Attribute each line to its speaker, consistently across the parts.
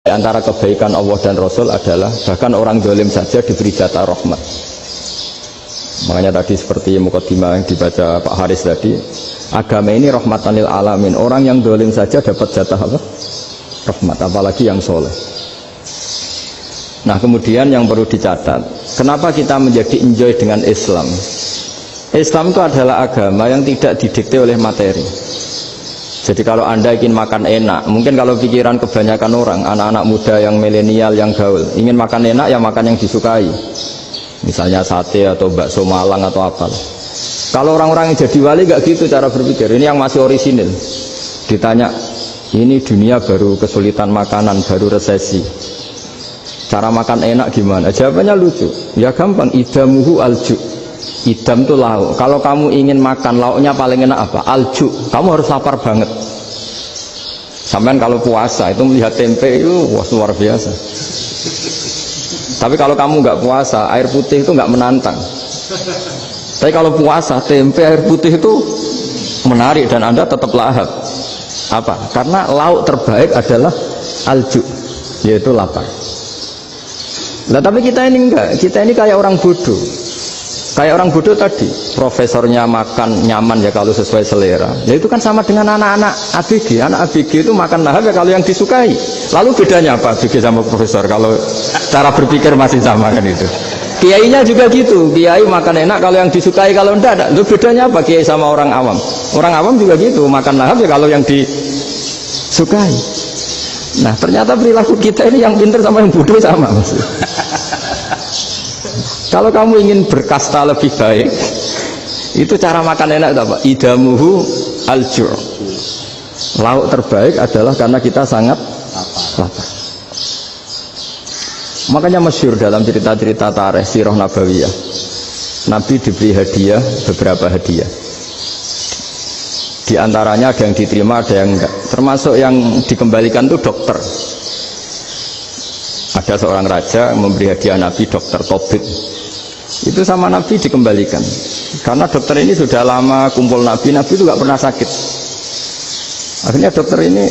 Speaker 1: Antara kebaikan Allah dan Rasul adalah bahkan orang dolim saja diberi jatah rahmat. Makanya tadi seperti mukadimah yang dibaca Pak Haris tadi, agama ini rahmatan lil alamin. Orang yang dolim saja dapat jatah apa? Rahmat, apalagi yang soleh. Nah kemudian yang perlu dicatat, kenapa kita menjadi enjoy dengan Islam? Islam itu adalah agama yang tidak didikte oleh materi. Jadi kalau Anda ingin makan enak, mungkin kalau pikiran kebanyakan orang, anak-anak muda yang milenial, yang gaul, ingin makan enak ya makan yang disukai. Misalnya sate atau bakso Malang atau apa. Kalau orang-orang yang jadi wali gak gitu cara berpikir. Ini yang masih orisinil. Ditanya, ini dunia baru kesulitan makanan, baru resesi. Cara makan enak gimana? Jawabannya lucu. Ya gampang, idamuhu alju. Idam itu lauk. Kalau kamu ingin makan lauknya paling enak apa? Alju. Kamu harus lapar banget. Sampai kalau puasa itu melihat tempe itu wah, luar biasa. Tapi kalau kamu nggak puasa, air putih itu nggak menantang. Tapi kalau puasa, tempe, air putih itu menarik dan Anda tetap lahap. Apa? Karena lauk terbaik adalah alju, yaitu lapar. Nah tapi kita ini enggak. Kita ini kayak orang bodoh. Kayak orang bodoh tadi, profesornya makan nyaman ya kalau sesuai selera. Ya itu kan sama dengan anak-anak ABG. Anak ABG itu makan lahap ya kalau yang disukai. Lalu bedanya apa ABG sama profesor? Kalau cara berpikir masih sama kan itu. Kiainya juga gitu. Kiai makan enak kalau yang disukai, kalau enggak. Itu bedanya apa kiai sama orang awam? Orang awam juga gitu, makan lahap ya kalau yang disukai. Nah ternyata perilaku kita ini yang pintar sama yang bodoh sama maksudnya. Kalau kamu ingin berkasta lebih baik, itu cara makan enak itu apa? Idamuhu aljur. Lauk terbaik adalah karena kita sangat lapar. Makanya masyhur dalam cerita-cerita tarikh sirah nabawiyah, Nabi diberi hadiah, beberapa hadiah. Di antaranya ada yang diterima, ada yang enggak. Termasuk yang dikembalikan itu dokter. Ada seorang raja memberi hadiah Nabi dokter Tobit. Itu sama Nabi dikembalikan. Karena dokter ini sudah lama kumpul Nabi itu nggak pernah sakit. Akhirnya dokter ini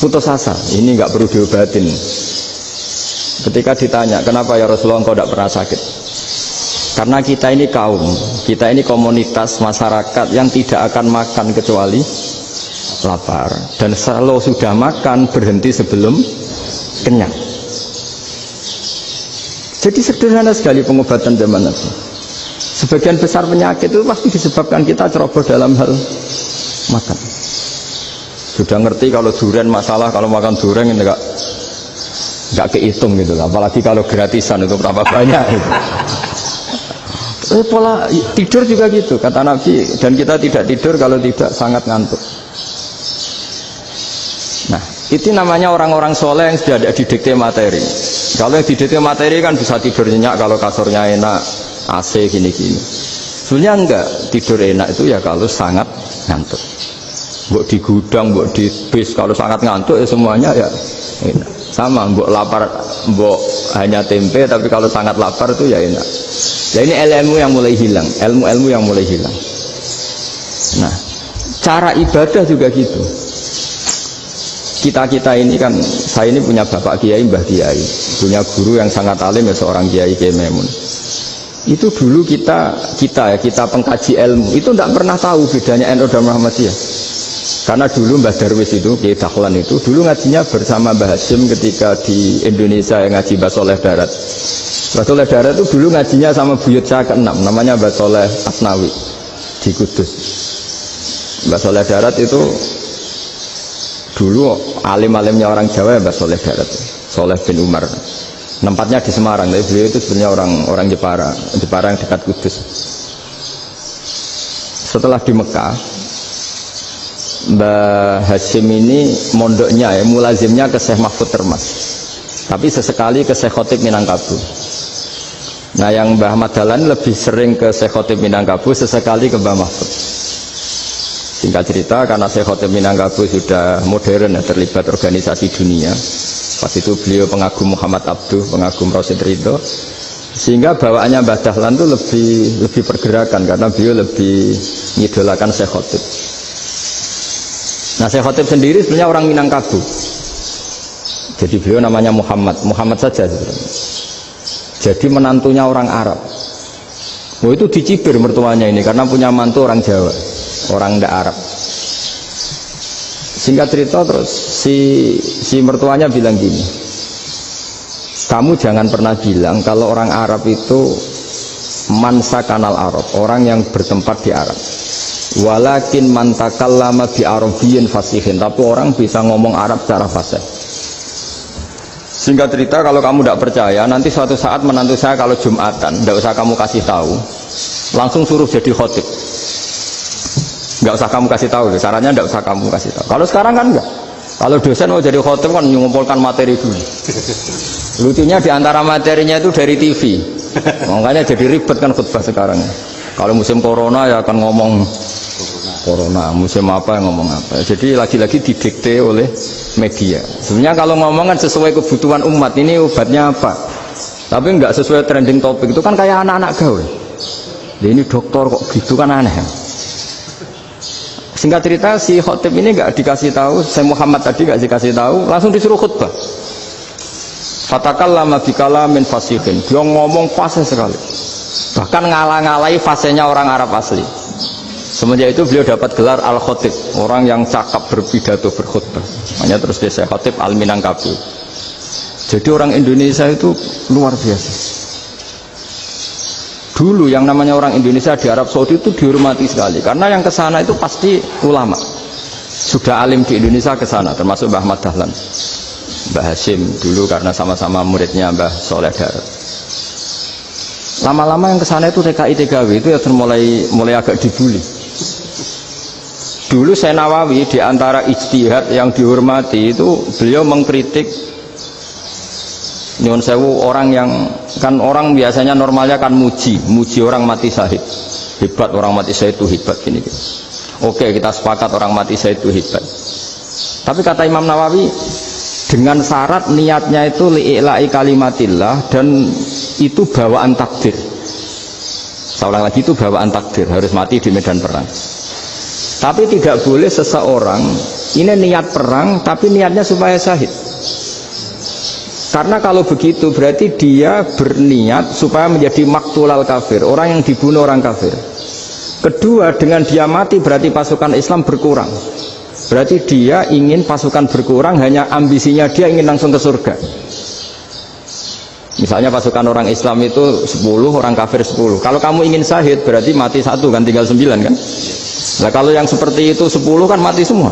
Speaker 1: putus asa, ini nggak perlu diobatin. Ketika ditanya, kenapa ya Rasulullah engkau tidak pernah sakit? Karena kita ini kaum, kita ini komunitas masyarakat yang tidak akan makan kecuali lapar. Dan kalau sudah makan berhenti sebelum kenyang. Jadi sederhana sekali pengobatan zaman Nabi. Sebagian besar penyakit itu pasti disebabkan kita ceroboh dalam hal makan. Sudah ngerti kalau durian masalah, kalau makan durian ini nggak kehitung gitu. Apalagi kalau gratisan itu berapa banyak. Gitu. Pola tidur juga gitu kata Nabi. Dan kita tidak tidur kalau tidak sangat ngantuk. Nah itu namanya orang-orang soleh yang sudah ada didikte materi. Kalau yang didikte materi kan bisa tidur nyenyak kalau kasurnya enak, AC gini-gini. Sebenarnya enggak, tidur enak itu ya kalau sangat ngantuk. Mbok di gudang, mbok di bis, kalau sangat ngantuk ya semuanya ya enak. Sama, mbok lapar, mbok hanya tempe, tapi kalau sangat lapar itu ya enak. Ya ini ilmu yang mulai hilang, ilmu-ilmu yang mulai hilang. Nah, cara ibadah juga gitu. Kita ini kan, saya ini punya bapak kiai, mbah kiai, punya guru yang sangat alim ya seorang kiai Memun. Itu dulu kita pengkaji ilmu itu tidak pernah tahu bedanya NU dan Muhammadiyah. Karena dulu Mbah Darwis itu, Kiai Dahlan itu dulu ngajinya bersama Mbah Hasyim ketika di Indonesia yang ngaji Mbah Soleh Darat. Mbah Soleh Darat itu dulu ngajinya sama buyut saya ke-6, namanya Mbah Soleh Asnawi di Kudus. Mbah Soleh Darat itu dulu alim-alimnya orang Jawa ya Mbah Soleh Darat, Soleh bin Umar. Tempatnya di Semarang, tapi beliau itu sebenarnya orang Jepara yang dekat Kudus. Setelah di Mekah, Mbah Hasyim ini mondoknya ya, mulazimnya ke Syekh Mahfud Termas. Tapi sesekali ke Syekh Khotib Minangkabau. Nah yang Mbah Ahmad Dahlan lebih sering ke Syekh Khotib Minangkabau, sesekali ke Mbah Mahfud. Singkat cerita, karena Syekh Khotib Minangkabau sudah modern ya, terlibat organisasi dunia. Pas itu beliau pengagum Muhammad Abduh, pengagum Rasid Ridho, sehingga bawaannya Mbah Dahlan itu lebih pergerakan karena beliau lebih mengidolakan Syekh Khotib. Nah Syekh Khotib sendiri sebenarnya orang Minangkabau. Jadi beliau namanya Muhammad saja sebenarnya. Jadi menantunya orang Arab. Oh itu dicibir mertuanya ini karena punya mantu orang Jawa, orang ndak Arab. Singkat cerita terus si mertuanya bilang gini, kamu jangan pernah bilang kalau orang Arab itu mansa kanal Arab, orang yang bertempat di Arab. Walakin mantakallama bi arabiyyin fasihin, tapi orang bisa ngomong Arab secara fasih. Singkat cerita, kalau kamu tidak percaya, nanti suatu saat menantu saya kalau Jumatan, tidak usah kamu kasih tahu, langsung suruh jadi khotib. Nggak usah kamu kasih tahu, caranya nggak usah kamu kasih tahu. Kalau sekarang kan enggak. Kalau dosen mau jadi khotib kan mengumpulkan materi dulu. Lucunya di antara materinya itu dari TV. Makanya jadi ribet kan khutbah sekarang. Kalau musim corona ya akan ngomong corona, musim apa yang ngomong apa. Jadi lagi-lagi didikte oleh media. Sebenarnya kalau ngomong kan sesuai kebutuhan umat, ini obatnya apa. Tapi nggak sesuai trending topik, itu kan kayak anak-anak gaul. Ini dokter kok gitu kan aneh. Singkat cerita si khotib ini nggak dikasih tahu, saya Muhammad tadi nggak dikasih tahu, langsung disuruh khutbah. Fatakallama bikalamin fasihin, dia ngomong fasih sekali, bahkan ngalah-ngalahi fasihnya orang Arab asli. Semenjak itu beliau dapat gelar al-khotib, orang yang cakap berpidato berkhutbah. Makanya terus dia khotib al-Minangkabau. Jadi orang Indonesia itu luar biasa. Dulu yang namanya orang Indonesia di Arab Saudi itu dihormati sekali, karena yang kesana itu pasti ulama. Sudah alim di Indonesia kesana, termasuk Mbah Ahmad Dahlan, Mbah Hashim dulu karena sama-sama muridnya Mbah Soleh Darat. Lama-lama yang kesana itu TKI TKW itu ya mulai agak dibully. Dulu Syekh Nawawi di antara ijtihad yang dihormati itu beliau mengkritik nyuwun sewu orang yang kan orang biasanya normalnya kan muji orang mati syahid, hebat orang mati syahid itu hebat gini. Oke, kita sepakat orang mati syahid itu hebat. Tapi kata Imam Nawawi dengan syarat niatnya itu li'ila'i kalimatillah dan itu bawaan takdir. Saya ulang lagi, itu bawaan takdir, harus mati di medan perang. Tapi tidak boleh seseorang ini niat perang tapi niatnya supaya syahid. Karena kalau begitu berarti dia berniat supaya menjadi maktulal kafir, orang yang dibunuh orang kafir. Kedua, dengan dia mati berarti pasukan Islam berkurang. Berarti dia ingin pasukan berkurang, hanya ambisinya dia ingin langsung ke surga. Misalnya pasukan orang Islam itu 10, orang kafir 10. Kalau kamu ingin syahid berarti mati 1 kan, tinggal 9 kan. Nah kalau yang seperti itu 10 kan mati semua.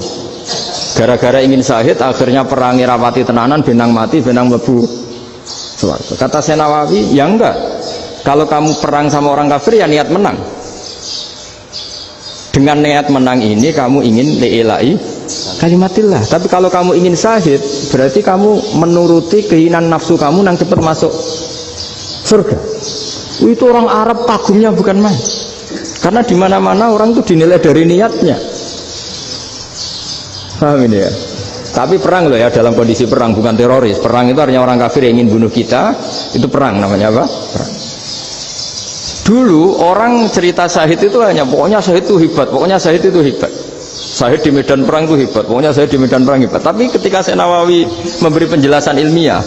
Speaker 1: Gara-gara ingin syahid akhirnya perangi rapati tenanan, benang mati, benang mlebu swarga. Kata Syekh Nawawi, ya enggak. Kalau kamu perang sama orang kafir ya niat menang. Dengan niat menang ini kamu ingin li'ila'i kalimatillah. Tapi kalau kamu ingin syahid berarti kamu menuruti keinginan nafsu kamu yang cepat masuk surga. Itu orang Arab kagumnya bukan main. Karena di mana-mana orang itu dinilai dari niatnya. Paham ini ya? Tapi perang loh ya, dalam kondisi perang, bukan teroris. Perang itu artinya orang kafir yang ingin bunuh kita, itu perang namanya apa? Perang. Dulu orang cerita syahid itu hanya pokoknya syahid itu hebat, pokoknya syahid itu hebat. Syahid di medan perang itu hebat, pokoknya syahid di medan perang hebat. Tapi ketika Syekh Nawawi memberi penjelasan ilmiah,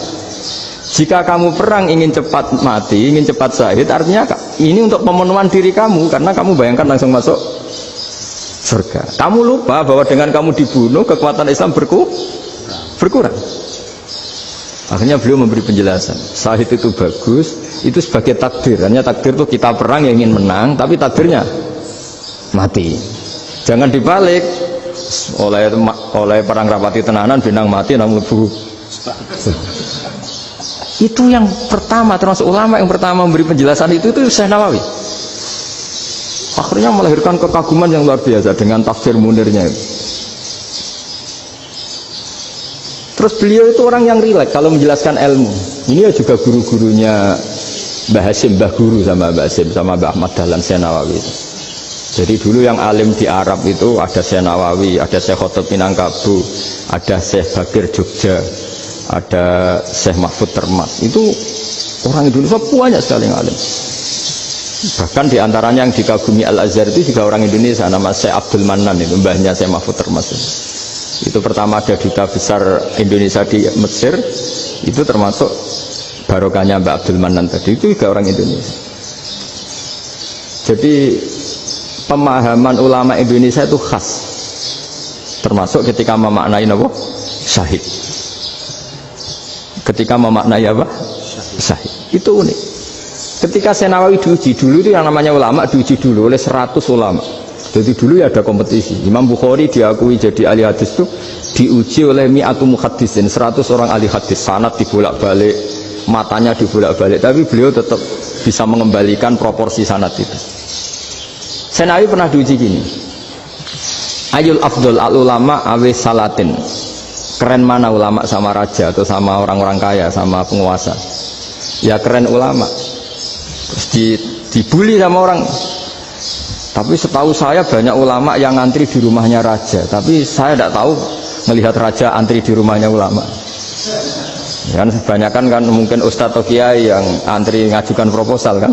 Speaker 1: jika kamu perang ingin cepat mati, ingin cepat syahid, artinya ini untuk pemenuhan diri kamu, karena kamu bayangkan langsung masuk surga. Kamu lupa bahwa dengan kamu dibunuh kekuatan Islam berkurang. Akhirnya beliau memberi penjelasan. Syahid itu bagus, itu sebagai takdir. Hanya takdir itu kita perang yang ingin menang, tapi takdirnya mati. Jangan dibalik. Oleh perang rapati tenanan, benang mati namun lebu. Itu yang pertama, termasuk ulama yang pertama memberi penjelasan itu Syekh Nawawi. Akhirnya melahirkan kekaguman yang luar biasa dengan tafsir Munirnya itu. Terus beliau itu orang yang rileks kalau menjelaskan ilmu. Ini ya juga guru-gurunya Mbah Hashim, Mbah Guru sama Mbah Hashim sama Mbah Ahmad Dahlan Syekh Nawawi itu. Jadi dulu yang alim di Arab itu ada Syekh Nawawi, ada Syekh Khotib Minangkabau, ada Syekh Bakir Jogja, ada Syekh Mahfud Termat. Itu orang Indonesia banyak sekali yang alim. Bahkan diantaranya yang dikagumi Al-Azhar itu juga orang Indonesia, nama Syekh Abdul Manan itu, mbahnya Syekh Mahfud Termas. Itu pertama ada duta besar Indonesia di Mesir, itu termasuk barokahnya Mbak Abdul Manan tadi, itu juga orang Indonesia. Jadi pemahaman ulama Indonesia itu khas, termasuk ketika memaknai apa? Syahid. Ketika memaknai apa? Syahid. Itu unik. Ketika Senawawi diuji dulu, itu yang namanya ulama diuji dulu oleh 100 ulama. Jadi dulu ya ada kompetisi. Imam Bukhari diakui jadi ahli hadis itu diuji oleh mi'atu muhaddisin, 100 orang ahli hadis, sanad dibolak-balik, matanya dibolak-balik, tapi beliau tetap bisa mengembalikan proporsi sanad itu. Senawawi pernah diuji gini. Ayul afdol al ulama awe salatin. Keren mana ulama sama raja atau sama orang-orang kaya, sama penguasa? Ya keren ulama. Terus dibully sama orang. Tapi setahu saya banyak ulama yang antri di rumahnya raja, tapi saya tidak tahu melihat raja antri di rumahnya ulama. Kan kebanyakan kan mungkin ustadz atau kiai yang antri ngajukan proposal kan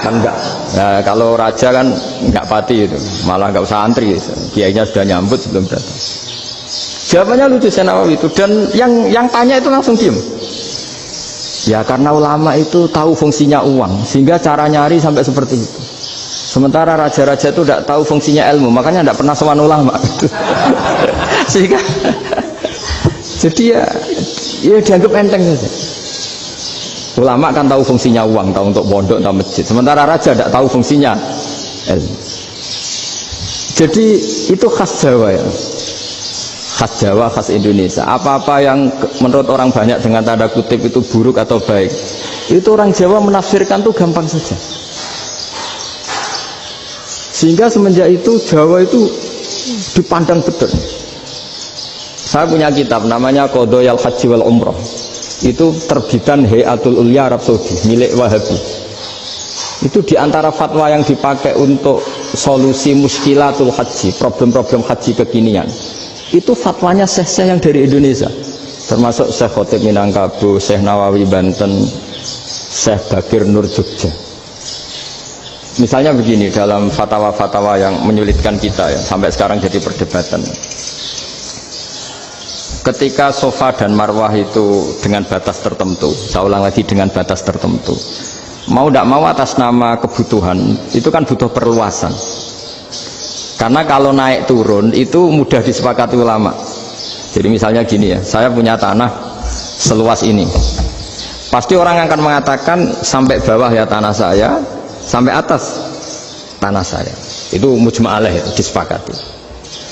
Speaker 1: enggak. Nah, kalau raja kan enggak pati itu, malah enggak usah antri, kiainya sudah nyambut sebelum datang. Jawabannya lucu Senawawi itu, dan yang tanya itu langsung diem. Ya karena ulama itu tahu fungsinya uang, sehingga cara nyari sampai seperti itu. Sementara raja-raja itu tidak tahu fungsinya ilmu, makanya tidak pernah sowan ulama. Sehingga jadi ya dianggap enteng saja. Ulama kan tahu fungsinya uang, tahu untuk pondok, tahu masjid. Sementara raja tidak tahu fungsinya ilmu. Jadi itu khas Jawa ya. Khas Jawa, khas Indonesia. Apa-apa yang menurut orang banyak dengan tanda kutip itu buruk atau baik, itu orang Jawa menafsirkan tuh gampang saja. Sehingga semenjak itu Jawa itu dipandang betul. Saya punya kitab namanya Qadhayal Haji wal Umrah. Itu terbitan Hayatul Ulya Arab Saudi, milik Wahabi. Itu diantara fatwa yang dipakai untuk solusi muskilatul haji, problem-problem haji kekinian. Itu fatwanya syekh-syekh yang dari Indonesia, termasuk Syekh Khotib Minangkabau, Syekh Nawawi Banten, Syekh Bakir Nur Jogja. Misalnya begini, dalam fatwa-fatwa yang menyulitkan kita ya, sampai sekarang jadi perdebatan. Ketika Safa dan Marwah itu dengan batas tertentu, saya ulang lagi dengan batas tertentu, mau tidak mau atas nama kebutuhan, itu kan butuh perluasan. Karena kalau naik turun itu mudah disepakati ulama. Jadi misalnya gini ya, saya punya tanah seluas ini, pasti orang akan mengatakan sampai bawah ya tanah saya, sampai atas tanah saya. Itu mujma' alaih, itu disepakati.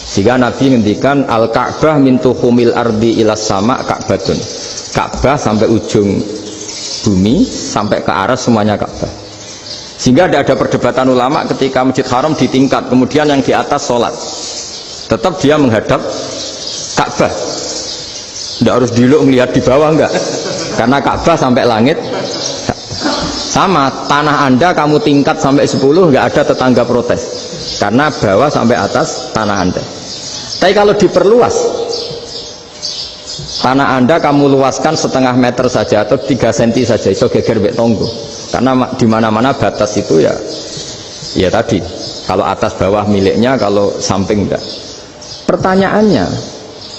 Speaker 1: Sehingga Nabi ngendikan al-Ka'bah min tuhumil ardi ilas sama Ka'batun. Ka'bah sampai ujung bumi, sampai ke aras semuanya Ka'bah. Sehingga tidak ada perdebatan ulama ketika Masjid Haram ditingkat, kemudian yang di atas sholat, tetap dia menghadap Ka'bah. Tidak harus diluk melihat di bawah, enggak. Karena Ka'bah sampai langit. Sama, tanah Anda kamu tingkat sampai 10, enggak ada tetangga protes. Karena bawah sampai atas tanah Anda. Tapi kalau diperluas, tanah Anda kamu luaskan setengah meter saja atau 3 cm saja, iso geger mbek tonggo. Karena di mana-mana batas itu ya tadi, kalau atas bawah miliknya, kalau samping enggak. Pertanyaannya,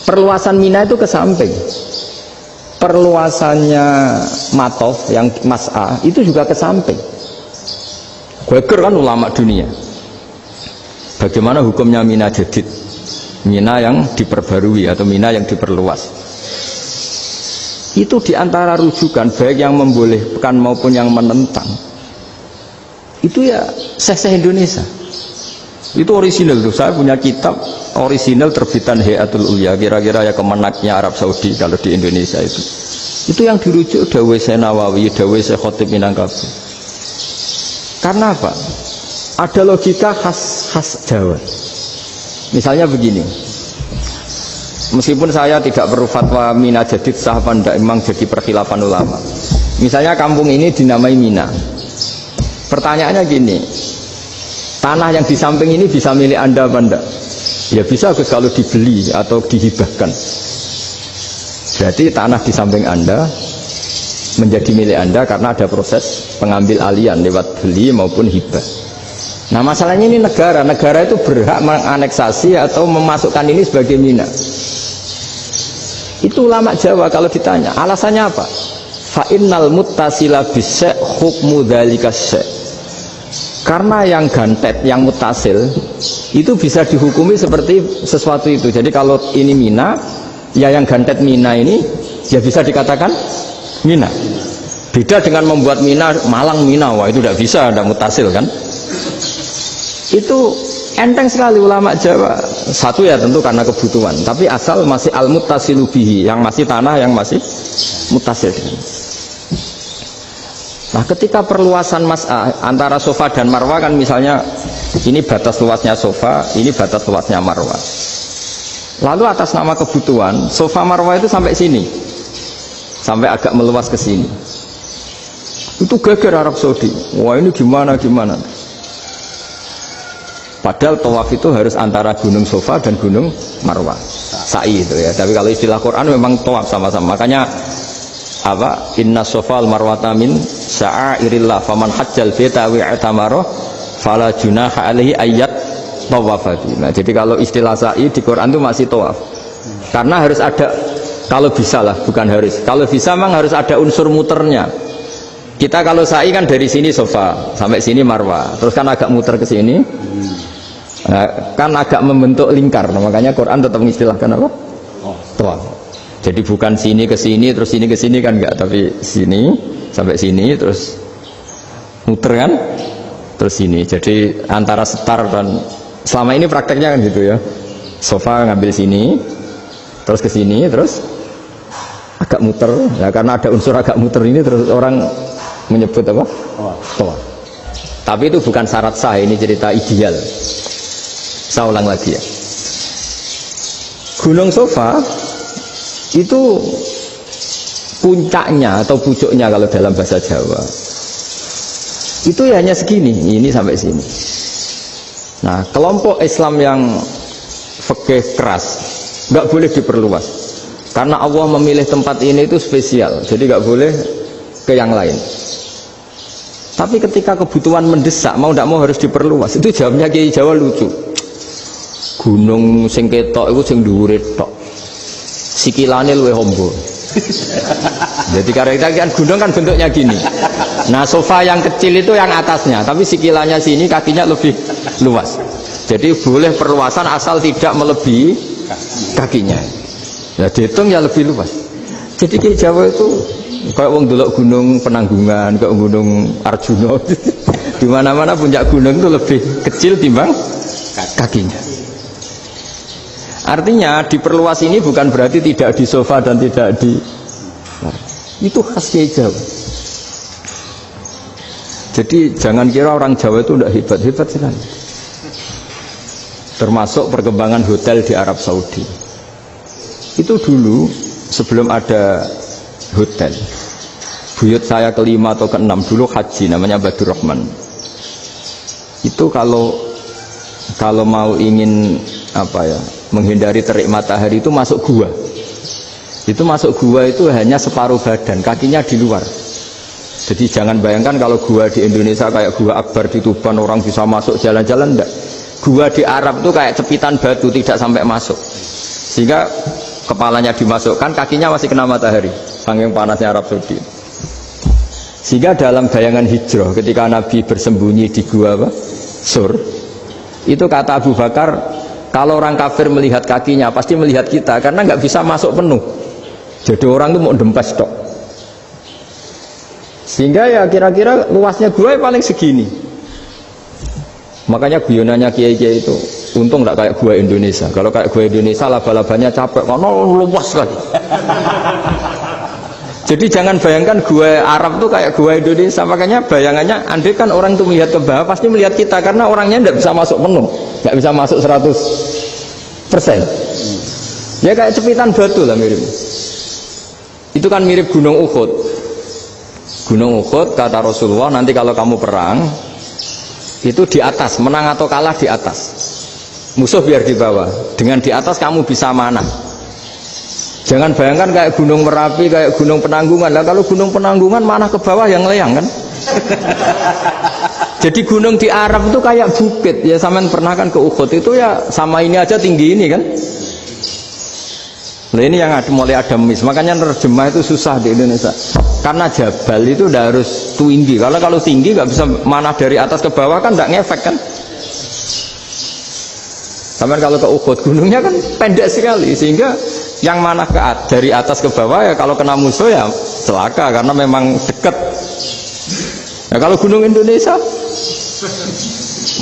Speaker 1: perluasan Mina itu ke samping, perluasannya Matof yang Mas'ah itu juga ke samping. Geger kan ulama dunia. Bagaimana hukumnya Mina Jadid, Mina yang diperbarui atau Mina yang diperluas? Itu diantara rujukan baik yang membolehkan maupun yang menentang. Itu ya syekh-syekh Indonesia. Itu orisinal tuh. Saya punya kitab orisinal terbitan Hayatul Ulya, kira-kira ya kemenaknya Arab Saudi kalau di Indonesia itu. Itu yang dirujuk dawuh Syekh Nawawi, dawuh Syekh Khotib Minangkabau. Karena apa? Ada logika khas Jawa. Misalnya begini. Meskipun saya tidak perlu fatwa Mina Jadid sah apa enggak, memang jadi perkhilafan ulama. Misalnya kampung ini dinamai Mina. Pertanyaannya gini, tanah yang di samping ini bisa milik Anda apa enggak? Ya bisa, Gus, kalau dibeli atau dihibahkan. Berarti tanah di samping Anda menjadi milik Anda karena ada proses pengambil alian lewat beli maupun hibah. Nah masalahnya ini negara itu berhak menganeksasi atau memasukkan ini sebagai Mina. Itu ulama Jawa kalau ditanya, alasannya apa? Fa innal muttasila bis hukmu dzalika syai'. Karena yang gantet, yang mutasil itu bisa dihukumi seperti sesuatu itu. Jadi kalau ini mina, ya yang gantet mina ini ya bisa dikatakan mina. Beda dengan membuat mina malang mina, wah itu tidak bisa, tidak mutasil kan? Itu enteng sekali ulama Jawa. Satu ya tentu karena kebutuhan, tapi asal masih al-muttasilu bihi, yang masih tanah yang masih mutasil. Nah, ketika perluasan mas'ah antara sofa dan marwah kan misalnya ini batas luasnya sofa, ini batas luasnya marwah. Lalu atas nama kebutuhan, sofa marwah itu sampai sini. Sampai agak meluas ke sini. Itu geger Arab Saudi. Wah, ini gimana? Padahal tawaf itu harus antara gunung Sofa dan gunung Marwah, sa'i itu ya. Tapi kalau istilah Quran memang tawaf sama-sama. Makanya apa? Inna Sofa al-Marwata min sya'airillah faman hajjal baita wa i'tamara fala junaha alaihi ayyat tawafa. Nah, jadi kalau istilah sa'i di Quran itu masih tawaf. Karena harus ada, kalau bisa lah, bukan harus. Kalau bisa memang harus ada unsur muternya. Kita kalau sa'i kan dari sini Sofa sampai sini Marwah, terus kan agak muter ke sini. Nah, kan agak membentuk lingkar, nah, makanya Quran tetap mengistilahkan apa? Tawaf. Jadi bukan sini ke sini terus sini ke sini kan enggak, tapi sini sampai sini terus muter kan, terus sini. Jadi antara setar dan selama ini prakteknya kan gitu ya. Sofa ngambil sini, terus ke sini, terus agak muter. Ya karena ada unsur agak muter ini terus orang menyebut apa? Tawaf. Tapi itu bukan syarat sah, ini cerita ideal. Saya ulang lagi ya. Gunung Sofa itu puncaknya atau pucuknya kalau dalam bahasa Jawa itu ya hanya segini, ini sampai sini. Nah, kelompok Islam yang fikih keras nggak boleh diperluas karena Allah memilih tempat ini itu spesial, jadi nggak boleh ke yang lain. Tapi ketika kebutuhan mendesak, mau tidak mau harus diperluas. Itu jawabnya Kiai Jawa lucu. Gunung sing ketok itu sing dhuwure tok. Sikilane luwih ombo. Jadi karena kan gunung kan bentuknya gini. Nah, sofa yang kecil itu yang atasnya, tapi sikilannya sini kakinya lebih luas. Jadi boleh perluasan asal tidak melebihi kakinya. Ya dihitung ya lebih luas. Jadi Kiai Jawa itu kayak wong delok gunung Penanggungan, kayak gunung Arjuna. Di mana-mana puncak gunung itu lebih kecil timbang kakinya. Artinya diperluas ini bukan berarti tidak di sofa dan tidak di, nah, itu khasnya Jawa. Jadi jangan kira orang Jawa itu tidak hebat sekali. Termasuk perkembangan hotel di Arab Saudi. Itu dulu sebelum ada hotel, buyut saya kelima atau keenam dulu haji, namanya Badur Rahman. Itu kalau mau ingin apa ya, menghindari terik matahari itu masuk gua. Itu masuk gua itu hanya separuh badan, kakinya di luar. Jadi jangan bayangkan kalau gua di Indonesia kayak gua Akbar di Tuban orang bisa masuk jalan-jalan, enggak. Gua di Arab itu kayak cepitan batu, tidak sampai masuk. Sehingga kepalanya dimasukkan, kakinya masih kena matahari, saking panasnya Arab Saudi. Sehingga dalam bayangan hijrah ketika Nabi bersembunyi di gua apa? Sur. Itu kata Abu Bakar, kalau orang kafir melihat kakinya pasti melihat kita karena nggak bisa masuk penuh. Jadi orang itu mau dempes tok. Sehingga ya kira-kira luasnya gua paling segini. Makanya guyonannya kiai-kiai itu untung nggak kayak gua Indonesia. Kalau kayak gua Indonesia laba-labanya capek karena luas sekali. Jadi jangan bayangkan gua Arab tuh kayak gua Indonesia. Makanya bayangannya andai kan orang itu melihat ke bawah pasti melihat kita karena orangnya nggak bisa masuk penuh, nggak bisa masuk 100%. Ya kayak cepitan batu lah mirip. Itu kan mirip Gunung Uhud. Gunung Uhud kata Rasulullah, nanti kalau kamu perang itu di atas, menang atau kalah di atas, musuh biar di bawah. Dengan di atas kamu bisa manah. Jangan bayangkan kayak Gunung Merapi, kayak Gunung Penanggungan. Lah kalau Gunung Penanggungan manah ke bawah yang leyang kan. Jadi gunung di Arab itu kayak bukit. Ya sampean pernah kan ke Uhud itu ya sama ini aja tinggi ini kan. Nah ini yang mulai ada miss, makanya nerjemah itu susah di Indonesia. Karena jabal itu udah harus tinggi. Kalau tinggi nggak bisa manah dari atas ke bawah kan nggak ngefek kan. Sampai kalau ke Uhud gunungnya kan pendek sekali sehingga yang manah dari atas ke bawah ya kalau kena musuh ya celaka karena memang dekat. Ya kalau gunung Indonesia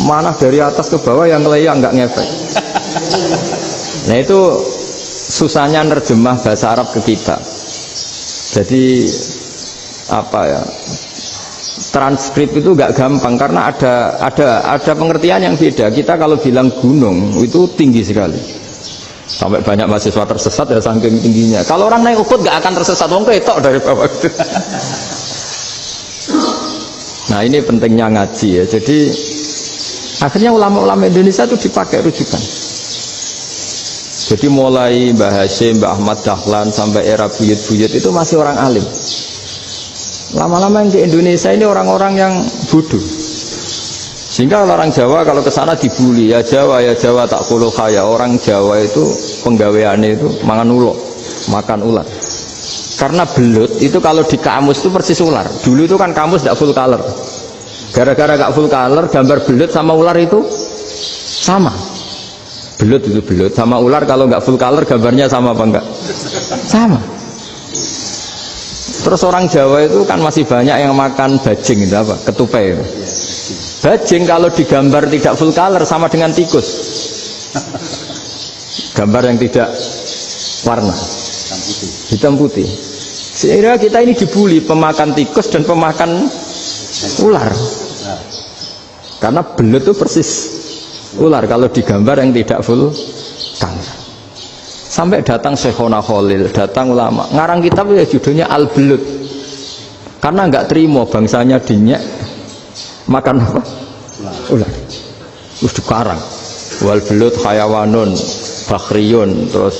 Speaker 1: manah dari atas ke bawah yang ngeleyang nggak ngefek. Nah itu susahnya nerjemah bahasa Arab ke kita. Jadi apa ya, transkrip itu nggak gampang karena ada pengertian yang beda. Kita kalau bilang gunung itu tinggi sekali sampai banyak mahasiswa tersesat ya saking tingginya. Kalau orang naik Uhud nggak akan tersesat, wong ketok dari bawah itu. Nah ini pentingnya ngaji ya. Jadi akhirnya ulama-ulama Indonesia itu dipakai rujukan. Jadi mulai Mbah Hasyim, Mbah Ahmad Dahlan sampai era buyut-buyut itu masih orang alim. Lama-lama yang di Indonesia ini orang-orang yang bodoh. Sehingga orang Jawa kalau ke sana dibully, ya Jawa tak kuluh kaya. Orang Jawa itu penggaweannya itu makan ular. Karena belut itu kalau di kamus itu persis ular. Dulu itu kan kamus tidak full color. Gara-gara gak full color, gambar belut sama ular itu sama. Belut itu belut sama ular kalau nggak full color gambarnya sama apa enggak? Sama. Terus orang Jawa itu kan masih banyak yang makan bajing itu apa? Ketupai. Bajing kalau digambar tidak full color sama dengan tikus. Gambar yang tidak warna. Hitam putih. Sehingga kita ini dibully pemakan tikus dan pemakan ular. Karena belut itu persis ular kalau digambar yang tidak full color. Sampai datang Syekhona Khalil, datang ulama ngarang kitab ya judulnya Al-Belut karena nggak terima bangsanya dinyak makan apa? Ular. Terus dikarang wal belut hayawanun bakhriyun, terus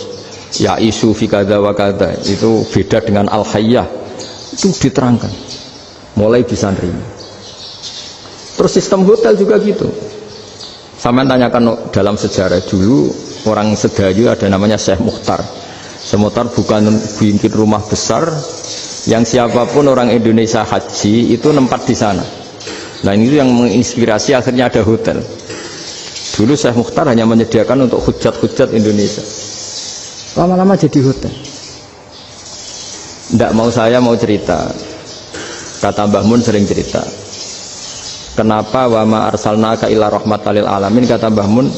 Speaker 1: ya isu fi kadza wa kadza, itu beda dengan al-hayyah, itu diterangkan mulai bisa nerima. Terus sistem hotel juga gitu. Sama tanyakan dalam sejarah dulu orang Sedayu ada namanya Syekh Mukhtar. Syekh Mukhtar bukan bikin rumah besar yang siapapun orang Indonesia haji itu nempat di sana. Nah ini yang menginspirasi akhirnya ada hotel. Dulu Syekh Mukhtar hanya menyediakan untuk hujat-hujat Indonesia. Lama-lama jadi hotel. Tidak mau saya mau cerita. Kata Mbah Mun sering cerita. Kenapa wa ma arsalnaka illa rahmatan lil alamin, kata Mbah Mun,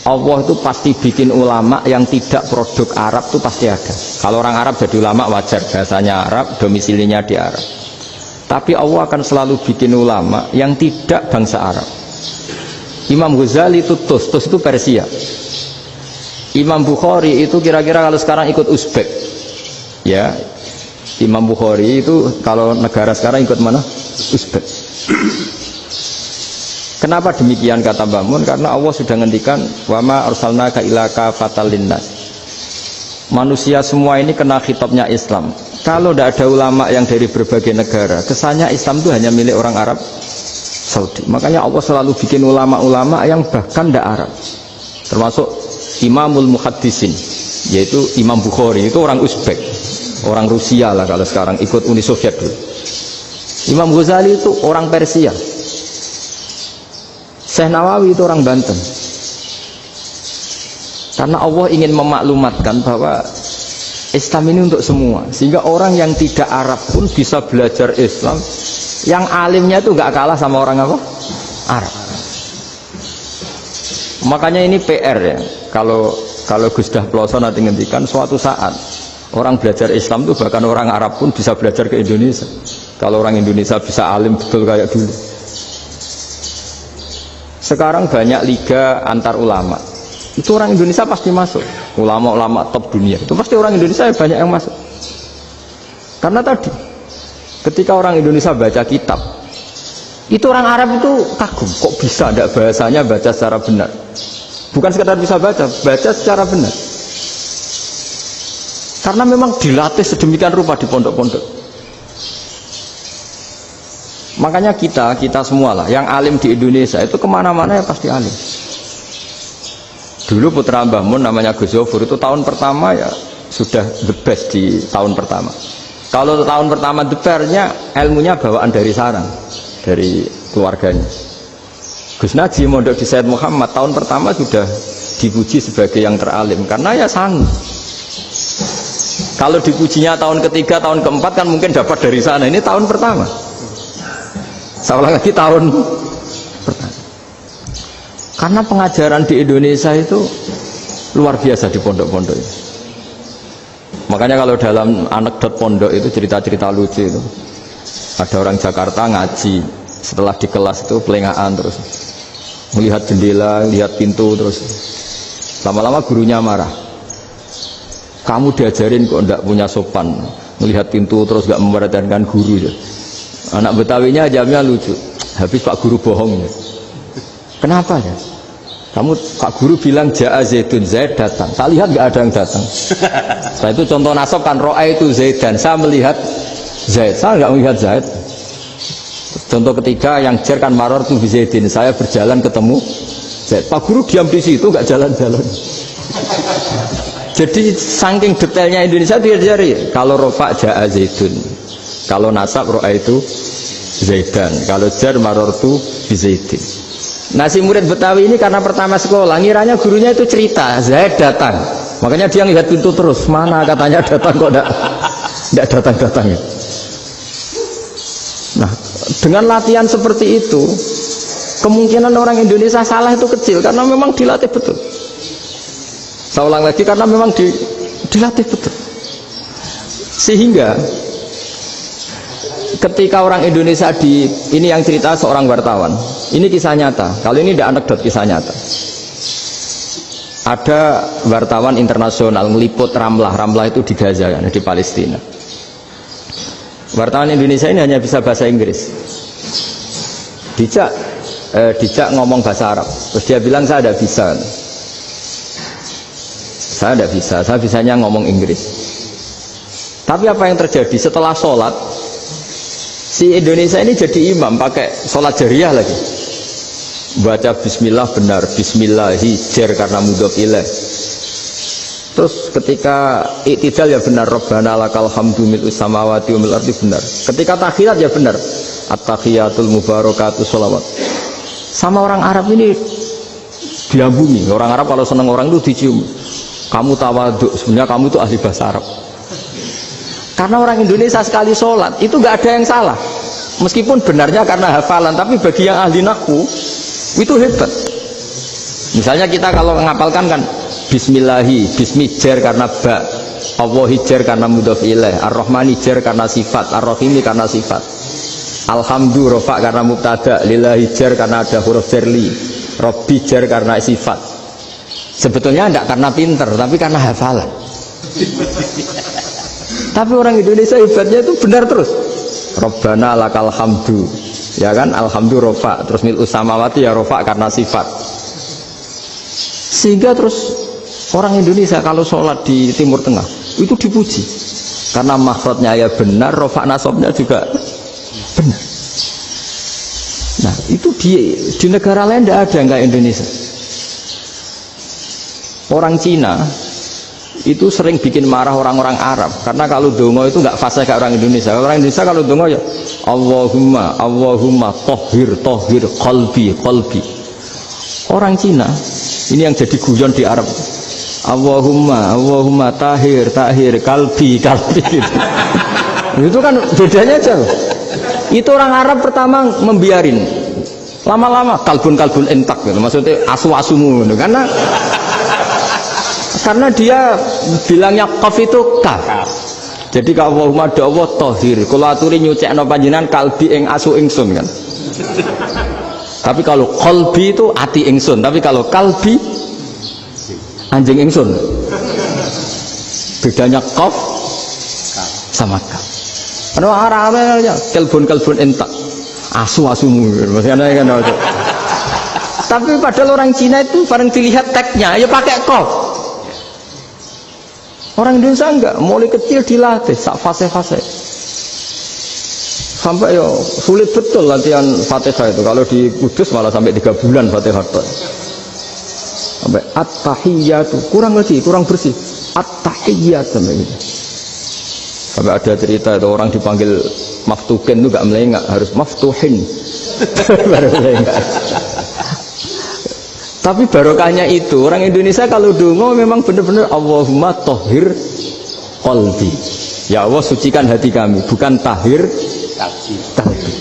Speaker 1: Allah itu pasti bikin ulama yang tidak produk Arab itu pasti ada. Kalau orang Arab jadi ulama wajar, bahasanya Arab, domisilinya di Arab. Tapi Allah akan selalu bikin ulama yang tidak bangsa Arab. Imam Ghazali itu Tus itu Persia. Imam Bukhari itu kira-kira kalau sekarang ikut Uzbek. Ya, Imam Bukhari itu kalau negara sekarang ikut mana? Uzbek. Kenapa demikian kata Mbah Mun? Karena Allah sudah ngendikan wama arsalnaka illa kafatal linnas. Manusia semua ini kena khitabnya Islam. Kalau tidak ada ulama yang dari berbagai negara, kesannya Islam itu hanya milik orang Arab Saudi. Makanya Allah selalu bikin ulama-ulama yang bahkan tidak Arab. Termasuk Imamul Muhaddisin, yaitu Imam Bukhari, itu orang Uzbek, orang Rusia lah kalau sekarang, ikut Uni Soviet dulu. Imam Ghazali itu orang Persia. Syekh Nawawi itu orang Banten. Karena Allah ingin memaklumatkan bahwa Islam ini untuk semua, sehingga orang yang tidak Arab pun bisa belajar Islam. Yang alimnya itu nggak kalah sama orang apa? Arab. Makanya ini PR ya. Kalau Gus Dah Ploso nanti ngendikan suatu saat orang belajar Islam itu bahkan orang Arab pun bisa belajar ke Indonesia. Kalau orang Indonesia bisa alim betul kayak dulu. Sekarang banyak liga antar ulama. Itu orang Indonesia pasti masuk. Ulama-ulama top dunia itu pasti orang Indonesia banyak yang masuk. Karena tadi ketika orang Indonesia baca kitab, itu orang Arab itu kagum, kok bisa ada bahasanya baca secara benar. Bukan sekedar bisa baca secara benar. Karena memang dilatih sedemikian rupa di pondok-pondok. Makanya kita semua lah yang alim di Indonesia itu kemana-mana ya pasti alim. Dulu putra Mbah Mun namanya Gus Zofur itu tahun pertama ya sudah the best di tahun pertama. Kalau tahun pertama the best-nya ilmunya bawaan dari sarang, dari keluarganya. Gus Naji mondok di Sayyid Muhammad tahun pertama sudah dipuji sebagai yang teralim karena ya sanggup. Kalau dipujinya tahun ketiga, tahun keempat kan mungkin dapat dari sana. Ini tahun pertama. Saya ulang lagi tahun pertama. Karena pengajaran di Indonesia itu luar biasa di pondok-pondok ini. Makanya kalau dalam anekdot pondok itu cerita-cerita lucu itu, ada orang Jakarta ngaji, setelah di kelas itu pelengahan terus, melihat jendela, lihat pintu terus, lama-lama gurunya marah. Kamu diajarin kok enggak punya sopan, melihat pintu terus enggak memperhatikan guru ya. Anak Betawinya jawabnya lucu, habis Pak Guru bohong ya. Kenapa ya? Kamu Pak Guru bilang Ja'a Zaidun, Zaid datang. Saya lihat nggak ada yang datang. Setelah itu contoh nasab kan ro'a itu Zaidan. Saya melihat Zaid, saya nggak melihat Zaid. Contoh ketiga yang jar kan maror tuh Zaidin. Saya berjalan ketemu Zaid. Pak Guru diam di situ nggak jalan-jalan. Jadi saking detailnya Indonesia dia diajari. Kalau rofa Ja'a Zaidun, kalau nasab ro'a itu Zaidan, kalau jar maror tuh Zaidin. Nah si murid Betawi ini karena pertama sekolah ngiranya gurunya itu cerita Zaid datang, makanya dia ngelihat pintu terus, mana katanya datang kok enggak datang-datang ya. Nah dengan latihan seperti itu kemungkinan orang Indonesia salah itu kecil karena memang dilatih betul. Saya ulang lagi karena memang dilatih betul. Sehingga ketika orang Indonesia ini yang cerita seorang wartawan, ini kisah nyata. Kalau ini tidak anekdot, kisah nyata. Ada wartawan internasional meliput Ramlah itu di Gaza, di Palestina. Wartawan Indonesia ini hanya bisa bahasa Inggris. Dijak ngomong bahasa Arab. Terus dia bilang saya tidak bisa. Saya tidak bisa. Saya bisanya ngomong Inggris. Tapi apa yang terjadi setelah sholat? Si Indonesia ini jadi imam pakai sholat jariyah lagi, baca bismillah benar, bismillahi jar karena mudhof ilaih. Terus ketika iktidal ya benar, Rabbana lakal hamdu mil'us samawati wa mil'ul ardi benar. Ketika tahiyat ya benar, at-tahiyatul mubarakatuh sholawat. Sama orang Arab ini diambungi. Orang Arab kalau seneng orang itu dicium. Kamu tawaduk, sebenarnya kamu itu ahli bahasa Arab. Karena orang Indonesia sekali sholat itu nggak ada yang salah, meskipun benarnya karena hafalan, tapi bagi yang ahli nahwu itu hebat. Misalnya kita kalau menghafalkan kan bismillahi, bismi jar karena ba, Allahi jar karena mudhof ilaih, ar-rahmani jar karena sifat, ar-rahimi karena sifat, alhamdu rofa karena mubtada, lillahi jar karena ada huruf jarli, robbi jar karena sifat. Sebetulnya tidak karena pinter, tapi karena hafalan. Tapi orang Indonesia hebatnya itu benar terus. Rabbana lakal hamdu, ya kan, alhamdu rofa, terus mil'us samawati ya rofa karena sifat. Sehingga terus orang Indonesia kalau sholat di Timur Tengah itu dipuji karena makhrajnya ya benar, rofa nasabnya juga benar. Nah itu di negara lain tidak ada nggak Indonesia. Orang Cina itu sering bikin marah orang-orang Arab karena kalau dongo itu nggak fasih kayak orang Indonesia. Orang Indonesia kalau dongo ya Allahumma tohir qalbi. Orang Cina ini yang jadi guyon di Arab, Allahumma tahir kalbi itu kan bedanya jauh. Itu orang Arab pertama membiarin, lama-lama kalbun entak gitu. Maksudnya asu-asumu gitu. Karena dia bilangnya qaf itu kaf. Jadi kalau Allahumma Allah tohir, kalau aturi nyucekno panjenengan kalbi ing asu ingsun kan. Tapi kalau qalbi itu ati ingsun, tapi kalau kalbi anjing ingsun. Bedanya qaf sama kaf. Karena arah-arahnya kalbun entak, asu-asumu maksudnya kan. Tapi padahal orang Cina itu paling dilihat teksnya ya pakai qaf. Orang Indonesia enggak, mulai kecil dilatih sak fase-fase. Sampai ya sulit betul latihan Fatihah itu. Kalau di Kudus malah sampai 3 bulan Fatihah. sampai at-tahiyyatu, kurang lagi, kurang bersih. At-tahiyyat sampai gitu. Sampai ada cerita itu orang dipanggil maftuhin itu gak melengak, harus maftuhin. Baru melengak. Tapi barokahnya itu orang Indonesia kalau dongo memang benar-benar Allahumma tahhir qalbi. Ya Allah sucikan hati kami, bukan tahhir qalbi.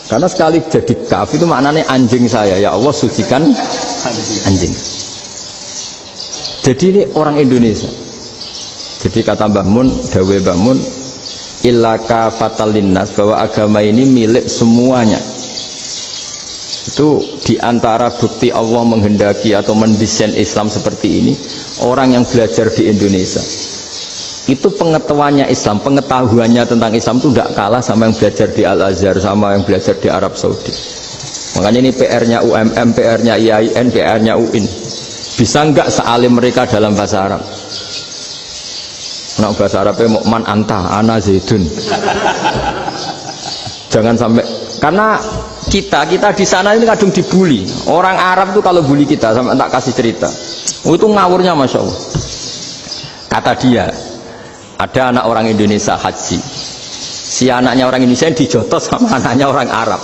Speaker 1: Karena sekali jadi kaf itu maknanya anjing saya, ya Allah sucikan anjing. Jadi ini orang Indonesia. Jadi kata Mbah Mun, dawe Mbah Mun, illaka fatal linnas, bahwa agama ini milik semuanya. Itu diantara bukti Allah menghendaki atau mendesain Islam seperti ini, orang yang belajar di Indonesia itu pengetahuannya Islam, pengetahuannya tentang Islam itu tidak kalah sama yang belajar di Al-Azhar, sama yang belajar di Arab Saudi. Makanya ini PR-nya UMM, PR-nya IAIN, PR-nya UIN. Bisa enggak sealim mereka dalam bahasa Arab? Nah, bahasa Arabnya man anta, ana zaidun. Jangan sampai, karena kita di sana ini kadang dibully. Orang Arab itu kalau bully kita, sampai tak kasih cerita, itu ngawurnya Masya Allah. Kata dia, ada anak orang Indonesia haji, si anaknya orang Indonesia dijotos sama anaknya orang Arab,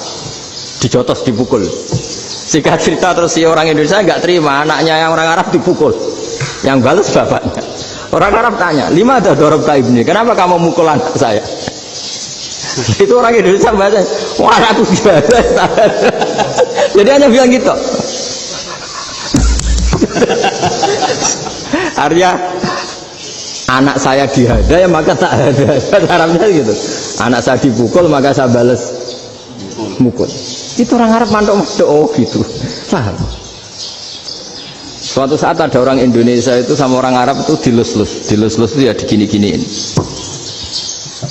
Speaker 1: dijotos, dipukul. Singkat cerita terus si orang Indonesia nggak terima, anaknya yang orang Arab dipukul, yang balas bapaknya. Orang Arab tanya, lima ada dorobta ibni, kenapa kamu mukul anak saya? Itu orang Indonesia bahasa, wah aku biasa. Jadi hanya bilang gitu. Arya anak saya dihada ya maka tak ada. Arabnya gitu. Anak saya dipukul maka saya balas mukul. Itu orang Arab mantuk-mantuk, oh gitu. Paham? Suatu saat ada orang Indonesia itu sama orang Arab itu dilus-lus itu ya digini-giniin.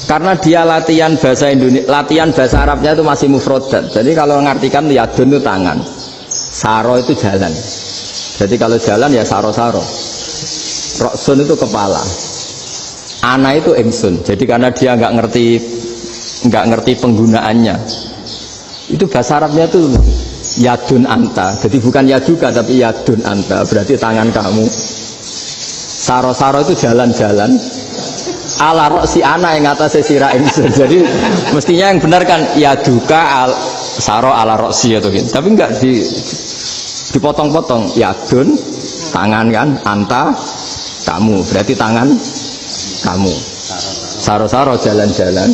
Speaker 1: Karena dia latihan bahasa Indonesia, latihan bahasa Arabnya itu masih mufrodat. Jadi kalau mengartikan yadun itu tangan, saro itu jalan. Jadi kalau jalan ya saro-saro. Roksun itu kepala, ana itu ingsun. Jadi karena dia nggak ngerti penggunaannya, itu bahasa Arabnya tuh yadun anta. Jadi bukan yaduka tapi yadun anta, berarti tangan kamu. Saro-saro itu jalan-jalan. Ala roksi ana yang atasnya sirah ingsun. Jadi mestinya yang benar kan yaduka saro ala roksi atau gitu. Tapi enggak dipotong-potong. Yadun tangan kan, anta kamu, berarti tangan kamu. Saro-saro jalan-jalan.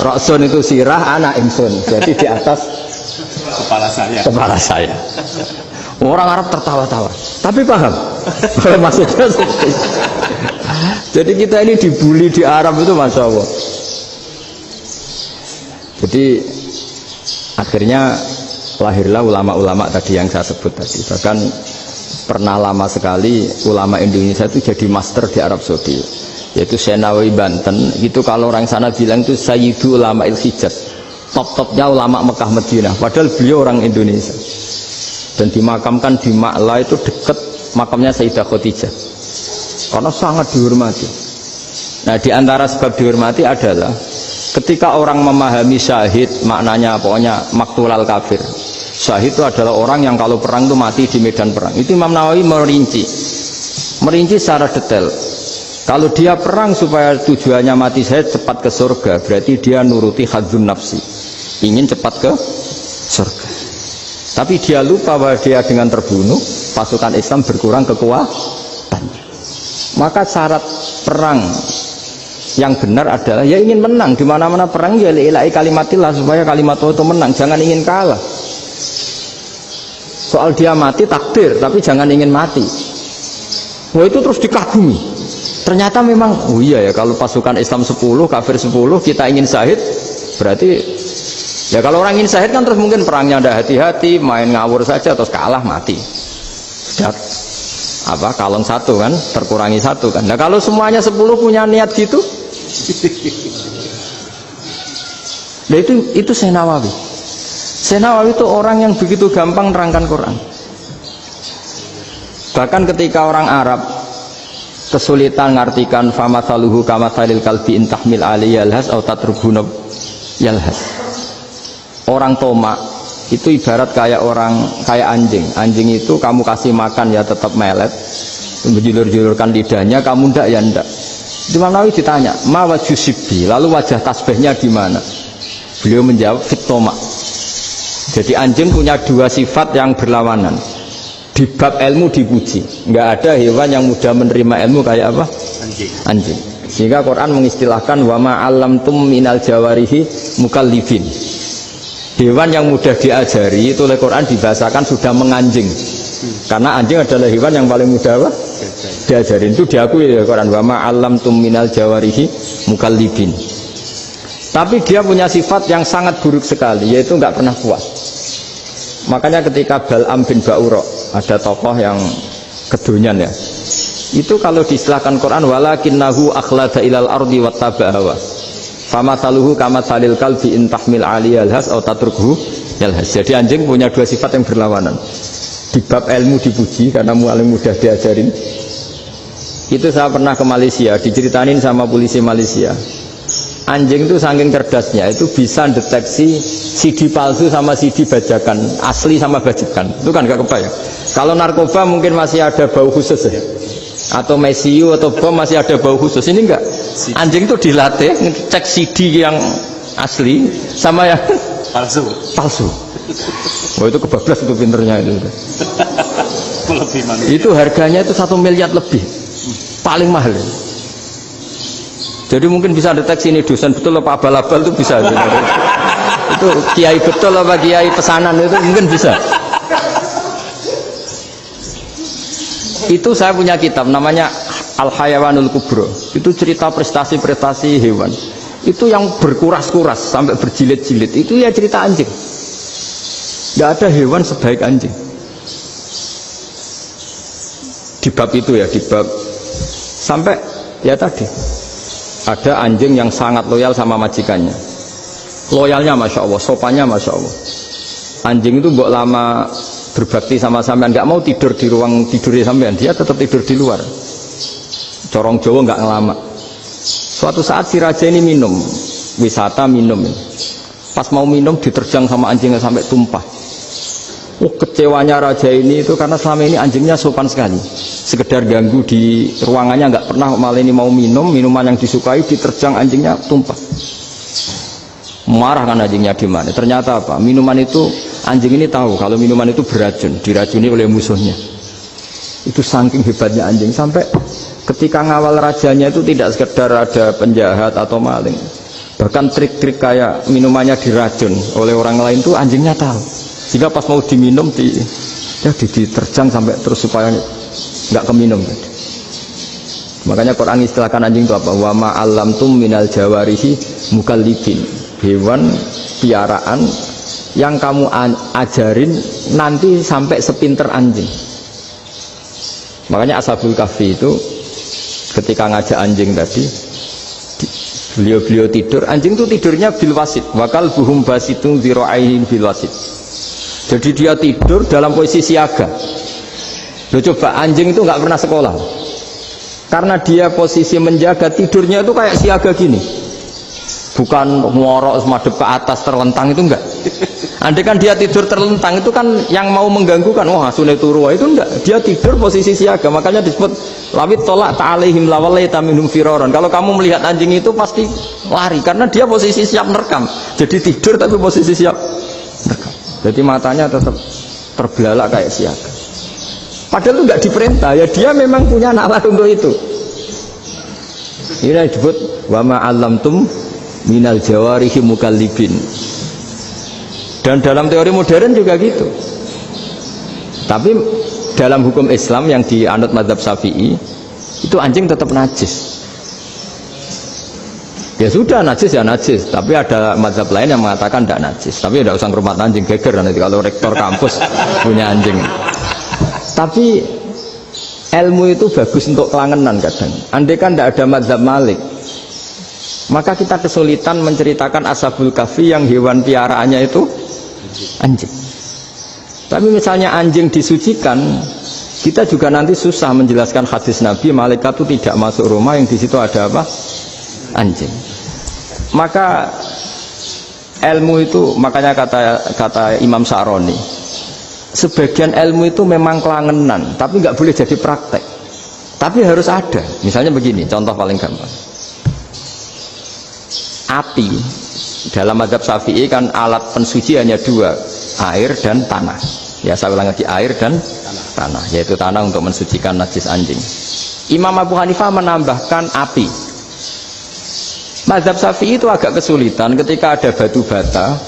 Speaker 1: Roksun itu sirah, anak ingsun. Jadi di atas kepala saya. Orang Arab tertawa-tawa. Tapi paham? Maksudnya seperti itu. Jadi kita ini dibully di Arab itu Masya Allah. Jadi akhirnya lahirlah ulama-ulama tadi yang saya sebut tadi. Bahkan pernah lama sekali ulama Indonesia itu jadi master di Arab Saudi, yaitu Senawi Banten. Itu kalau orang sana bilang itu Sayyidu Ulama Il-Hijaz, top-topnya ulama Mekah Madinah, padahal beliau orang Indonesia dan dimakamkan di Ma'la itu dekat makamnya Sayyidah Khadijah karena sangat dihormati. Nah, di antara sebab dihormati adalah ketika orang memahami syahid, maknanya pokoknya maktulal kafir. Syahid itu adalah orang yang kalau perang itu mati di medan perang. Itu Imam Nawawi merinci secara detail. Kalau dia perang supaya tujuannya mati syahid cepat ke surga, berarti dia nuruti hadzun nafsi, ingin cepat ke surga. Tapi dia lupa bahwa dia dengan terbunuh pasukan Islam berkurang kekuatan. Maka syarat perang yang benar adalah ya ingin menang. Di mana-mana perang ya ilahi kalimatillah, supaya kalimat Allah itu menang, jangan ingin kalah. Soal dia mati takdir, tapi jangan ingin mati. Wah, itu terus dikagumi. Ternyata memang, oh iya ya, kalau pasukan Islam 10, kafir 10, kita ingin syahid, berarti ya kalau orang ingin syahid kan terus mungkin perangnya ada hati-hati, main ngawur saja terus kalah mati. Sudah apa kalong satu kan, terkurangi satu kan. Nah kalau semuanya 10 punya niat gitu, nah itu Senawawi. Senawawi itu orang yang begitu gampang nerangkan Quran. Bahkan ketika orang Arab kesulitan ngartikan famathaluhu kamathalil kalbi intahmil alaihi yalhas atau tatrubuna yalhas. Orang tomak itu ibarat kayak anjing. Anjing itu kamu kasih makan ya tetap melet, menjulur-julurkan lidahnya, kamu ndak ya ndak. Imam Nawawi ditanya, ma wajhu sibbi, lalu wajah tasbihnya di mana? Beliau menjawab fitoma. Jadi anjing punya dua sifat yang berlawanan. Di bab ilmu dipuji, nggak ada hewan yang mudah menerima ilmu kayak apa? Anjing. Sehingga Quran mengistilahkan wa ma 'allamtum minal jawarihi mukallifin. Hewan yang mudah diajari itu oleh Quran dibahasakan sudah menganjing. Karena anjing adalah hewan yang paling mudah apa? Diajarin. Itu diakui oleh Quran wa ma 'allamtum minal jawarihi mukallifin. Tapi dia punya sifat yang sangat buruk sekali, yaitu nggak pernah puas. Makanya ketika Bal'am bin Ba'ura, ada tokoh yang kedonyan ya, itu kalau diistilahkan Quran walakinnahu akhlada ilal ardi wattaba'a hawa famathaluhu kamathalil kalbi in tahmil 'aliyal has aw tatrukhu yalhas. Jadi anjing punya dua sifat yang berlawanan. Di bab ilmu dipuji karena paling mudah diajarin. Itu saya pernah ke Malaysia, diceritain sama polisi Malaysia. Anjing itu saking cerdasnya itu bisa deteksi CD palsu sama CD bajakan, asli sama bajakan. Itu kan gak kebayang. Kalau narkoba mungkin masih ada bau khusus ya, atau mesiu atau bom masih ada bau khusus. Ini enggak. Anjing itu dilatih ngecek CD yang asli sama yang palsu. Oh itu kebablas itu pinternya itu. Itu harganya itu 1 miliar lebih, paling mahal. Jadi mungkin bisa deteksi ini dosen betul apa abal-abal itu bisa. Itu kiai betul apa kiai pesanan itu mungkin bisa. Itu saya punya kitab namanya Al-Hayawanul Kubro. Itu cerita prestasi-prestasi hewan. Itu yang berkuras-kuras sampai berjilid-jilid. Itu ya cerita anjing. Gak ada hewan sebaik anjing. Di bab itu ya, di bab sampai ya tadi. Ada anjing yang sangat loyal sama majikannya. Loyalnya Masya Allah, sopannya Masya Allah. Anjing itu mbok lama berbakti sama sampean, nggak mau tidur di ruang tidurnya sampean, dia tetap tidur di luar. Corong Jawa nggak ngelama. Suatu saat si raja ini minum, wisata minum. Pas mau minum diterjang sama anjingnya sampai tumpah. Kecewanya raja ini itu karena selama ini anjingnya sopan sekali. Sekedar ganggu di ruangannya nggak pernah, malah ini mau minum minuman yang disukai diterjang anjingnya tumpah. Marah kan anjingnya di mana? Ternyata apa? Minuman itu anjing ini tahu kalau minuman itu beracun, diracuni oleh musuhnya. Itu saking hebatnya anjing sampai ketika ngawal rajanya itu tidak sekedar ada penjahat atau maling, bahkan trik-trik kayak minumannya diracun oleh orang lain itu anjingnya tahu. Jika pas mau diminum diterjang sampai terus supaya nggak keminum. Makanya Quran istilahkan anjing itu apa? Wa ma 'allamtum minal jawarihi mukallifin. Hewan piaraan yang kamu ajarin nanti sampai sepinter anjing. Makanya Ashabul Kahfi itu ketika ngajak anjing tadi, beliau tidur, anjing itu tidurnya bil wasit. Wakal buhum basitun dzira'aihi bil wasit. Jadi dia tidur dalam posisi siaga. Loh coba, anjing itu nggak pernah sekolah. Karena dia posisi menjaga, tidurnya itu kayak siaga gini. Bukan ngorok semadep ke atas terlentang, itu enggak. Andai kan dia tidur terlentang itu kan yang mau mengganggu kan, wah sunai turu, itu enggak. Dia tidur posisi siaga, makanya disebut lawit tolak ta'alaihim lawalaita minhum firaron. Kalau kamu melihat anjing itu pasti lari karena dia posisi siap merekam. Jadi tidur tapi posisi siap merekam. Jadi matanya tetap terbelalak kayak siaga. Padahal itu nggak diperintah, ya dia memang punya nalar untuk itu. Ini disebut wa ma 'allamtum minal jawarihi mukallibin. Dan dalam teori modern juga gitu. Tapi dalam hukum Islam yang dianut mazhab Syafi'i itu anjing tetap najis. Ya sudah najis ya najis, tapi ada mazhab lain yang mengatakan tidak najis. Tapi tidak usah ngurmat anjing, geger nanti kalau rektor kampus punya anjing. Tapi ilmu itu bagus untuk kelangenan kadang. Andai kan tidak ada mazhab Malik, maka kita kesulitan menceritakan Ashabul Kahfi yang hewan piaraannya itu anjing. Tapi misalnya anjing disucikan, kita juga nanti susah menjelaskan hadis Nabi malaikat itu tidak masuk rumah yang di situ ada apa? Anjing. Maka ilmu itu, makanya kata Imam Sa'roni, sebagian ilmu itu memang kelangenan, tapi nggak boleh jadi praktek. Tapi harus ada. Misalnya begini, contoh paling gampang. Api dalam mazhab Syafi'i kan alat pensuci hanya dua, air dan tanah. Ya saya ulang lagi, air dan tanah, yaitu tanah untuk mensucikan najis anjing. Imam Abu Hanifah menambahkan api. Mazhab Syafi'i itu agak kesulitan ketika ada batu bata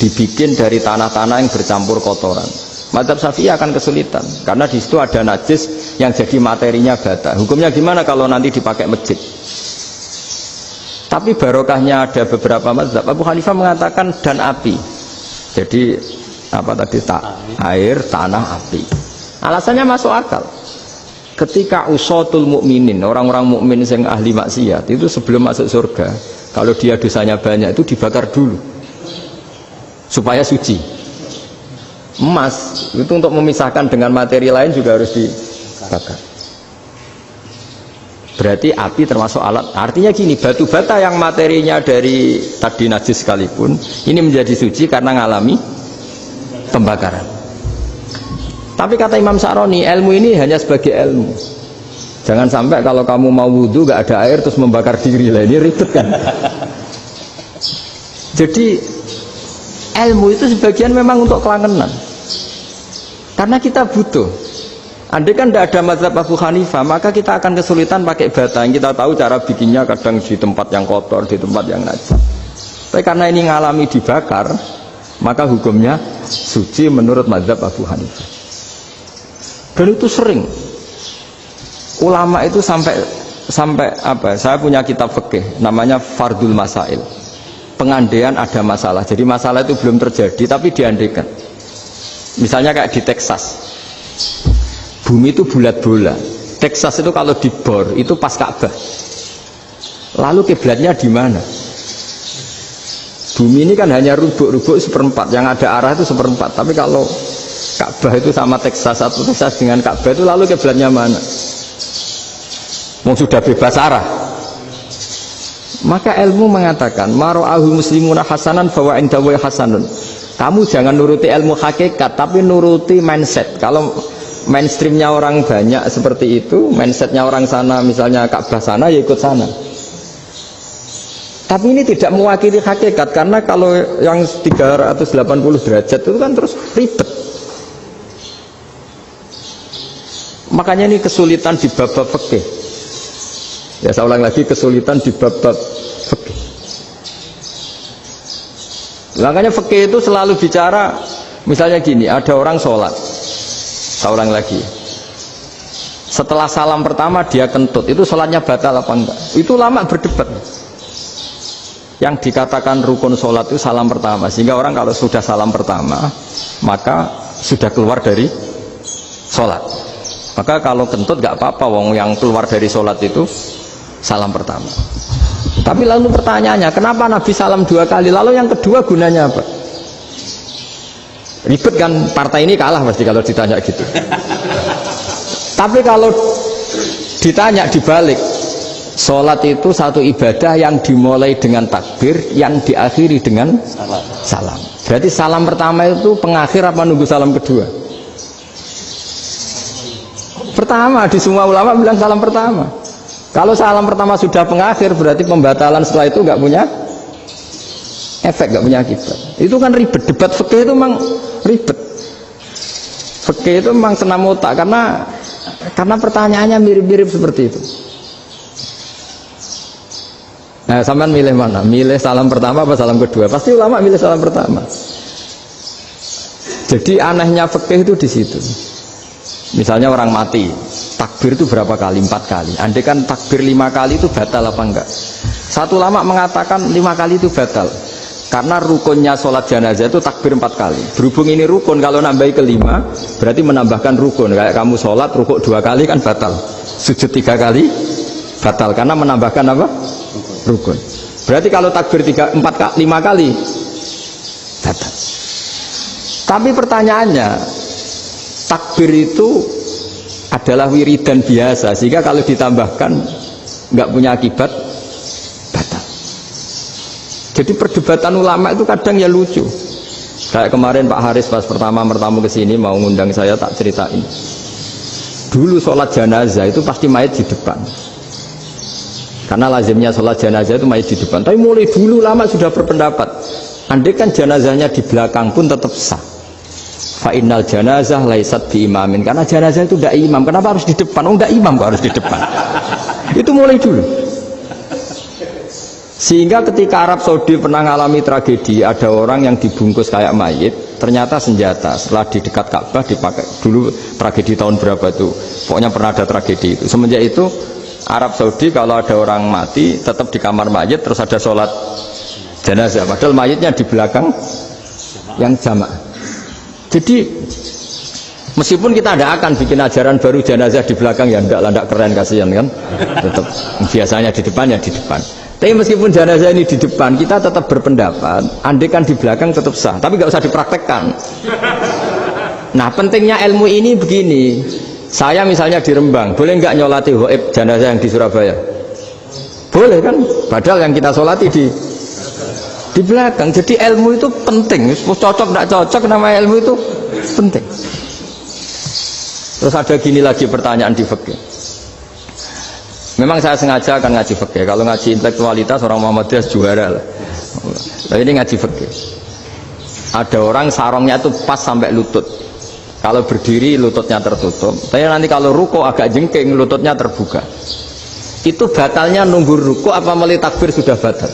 Speaker 1: dibikin dari tanah-tanah yang bercampur kotoran. Mazhab Syafi'i akan kesulitan karena di situ ada najis yang jadi materinya bata. Hukumnya gimana kalau nanti dipakai masjid? Tapi barokahnya ada beberapa mazhab. Abu Hanifah mengatakan dan api. Jadi apa tadi, air, tanah, api. Alasannya masuk akal. Ketika usatul mukminin, orang-orang mukmin yang ahli maksiat itu sebelum masuk surga, kalau dia dosanya banyak itu dibakar dulu supaya suci. Emas itu untuk memisahkan dengan materi lain juga harus dibakar. Berarti api termasuk alat. Artinya gini, batu bata yang materinya dari tadi najis sekalipun ini menjadi suci karena ngalami pembakaran. Tapi kata Imam Sa'roni, ilmu ini hanya sebagai ilmu. Jangan sampai kalau kamu mau wudhu gak ada air terus membakar diri lah, ini ribet kan. Jadi ilmu itu sebagian memang untuk kelangenan, karena kita butuh. Andai kan tidak ada mazhab Abu Hanifah, maka kita akan kesulitan pakai bata yang kita tahu cara bikinnya kadang di tempat yang kotor, di tempat yang najis. Tapi karena ini ngalami dibakar, maka hukumnya suci menurut mazhab Abu Hanifah. Dan itu sering ulama itu sampai apa? Saya punya kitab fikih namanya Fardul Masail. Pengandaian ada masalah. Jadi masalah itu belum terjadi tapi diandaikan. Misalnya kayak di Texas. Bumi itu bulat bola. Texas itu kalau dibor itu pas Ka'bah. Lalu kiblatnya di mana? Bumi ini kan hanya rubuk-rubuk seperempat, yang ada arah itu seperempat. Tapi kalau Ka'bah itu sama Texas, atau Texas dengan Ka'bah itu lalu kiblatnya mana? Mau sudah bebas arah. Maka ilmu mengatakan maro'ahu muslimuna hasanan fawa indahu hasanun. Kamu jangan nuruti ilmu hakikat, tapi nuruti mindset. Kalau mainstreamnya orang banyak seperti itu, mindsetnya orang sana, misalnya Ka'bah sana, ya ikut sana. Tapi ini tidak mewakili hakikat, karena kalau yang 380 derajat itu kan terus ribet. Makanya ini kesulitan di bab-bab fikih. Ya saya ulang lagi, kesulitan di bab-bab fikih. Makanya fikih itu selalu bicara, misalnya gini, ada orang sholat. Saya ulang lagi. Setelah salam pertama dia kentut, itu sholatnya batal apa enggak? Itu lama berdebat. Yang dikatakan rukun sholat itu salam pertama, sehingga orang kalau sudah salam pertama maka sudah keluar dari sholat. Maka kalau kentut gak apa-apa, wong yang keluar dari sholat itu salam pertama. Tapi lalu pertanyaannya, kenapa Nabi salam 2 kali, lalu yang kedua gunanya apa? Ribet kan, partai ini kalah pasti kalau ditanya gitu. Tapi kalau ditanya dibalik, sholat itu satu ibadah yang dimulai dengan takbir, yang diakhiri dengan salam. Berarti salam pertama itu pengakhir apa nunggu salam kedua? Pertama, di semua ulama bilang salam pertama. Kalau salam pertama sudah pengakhir, berarti pembatalan setelah itu nggak punya efek, nggak punya akibat. Itu kan ribet. Debat fikih itu memang ribet. Fikih itu memang senam otak, karena pertanyaannya mirip-mirip seperti itu. Nah, sampean milih mana? Milih salam pertama apa salam kedua? Pasti ulama milih salam pertama. Jadi anehnya fikih itu di situ. Misalnya orang mati, takbir itu berapa kali? 4 kali. Andai kan takbir 5 kali itu batal apa enggak? Satu ulama mengatakan 5 kali itu batal, karena rukunnya sholat jenazah itu takbir 4 kali. Berhubung ini rukun, kalau nambahi ke 5 berarti menambahkan rukun. Kayak kamu sholat rukuk 2 kali kan batal, sujud 3 kali batal, karena menambahkan apa? Rukun. Berarti kalau takbir 5 kali batal. Tapi pertanyaannya, takbir itu adalah wiridan biasa, sehingga kalau ditambahkan nggak punya akibat batal. Jadi perdebatan ulama itu kadang ya lucu. Kayak kemarin Pak Haris pas pertama bertamu ke sini mau ngundang saya, tak ceritain. Dulu sholat jenazah itu pasti mayat di depan. Karena lazimnya sholat jenazah itu mayat di depan. Tapi mulai dulu lama sudah berpendapat, andai kan jenazahnya di belakang pun tetap sah. Fa innal janazah laisat bi imamin. Karena jenazah itu tidak imam. Kenapa harus di depan? Oh, tidak imam kok harus di depan. Itu mulai dulu. Sehingga ketika Arab Saudi pernah mengalami tragedi, ada orang yang dibungkus kayak mayit, ternyata senjata. Setelah di dekat Ka'bah dipakai. Dulu tragedi tahun berapa itu? Pokoknya pernah ada tragedi itu. Semenjak itu Arab Saudi kalau ada orang mati tetap di kamar mayit, terus ada sholat jenazah. Padahal mayitnya di belakang yang jamaah. Jadi meskipun kita tidak akan bikin ajaran baru jenazah di belakang, ya tidak keren, kasihan kan. Tetap biasanya di depan ya di depan. Tapi meskipun jenazah ini di depan, kita tetap berpendapat andai kan di belakang tetap sah, tapi nggak usah dipraktekkan. Nah, pentingnya ilmu ini begini. Saya misalnya di Rembang, boleh nggak nyolati ghaib jenazah yang di Surabaya? Boleh kan? Padahal yang kita solati di belakang. Jadi ilmu itu penting. Cocok tidak cocok, nama ilmu itu penting. Terus ada gini lagi pertanyaan di fikih. Memang saya sengaja akan ngaji fikih. Kalau ngaji intelektualitas orang Muhammadiyah juara lah. Tapi ini ngaji fikih. Ada orang sarongnya itu pas sampai lutut. Kalau berdiri lututnya tertutup. Tapi nanti kalau ruko agak jengking lututnya terbuka. Itu batalnya nunggu ruko apa mulai takbir sudah batal?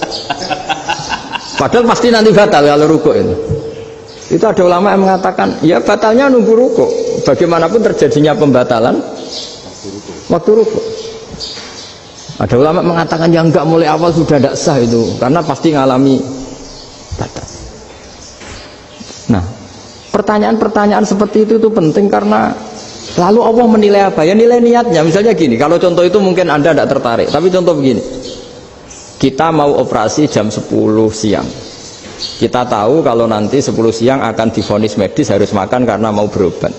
Speaker 1: Padahal pasti nanti batal kalau ruko itu. Itu ada ulama yang mengatakan, ya batalnya nunggu ruko. Bagaimanapun terjadinya pembatalan waktu ruko. Ada ulama mengatakan yang enggak mulai awal sudah tidak sah itu, karena pasti ngalami batal. Nah, pertanyaan-pertanyaan seperti itu penting karena lalu Allah menilai apa? Ya nilai niatnya. Misalnya gini, kalau contoh itu mungkin Anda tidak tertarik, tapi contoh begini. Kita mau operasi jam 10 siang. Kita tahu kalau nanti 10 siang akan divonis medis harus makan karena mau berobat.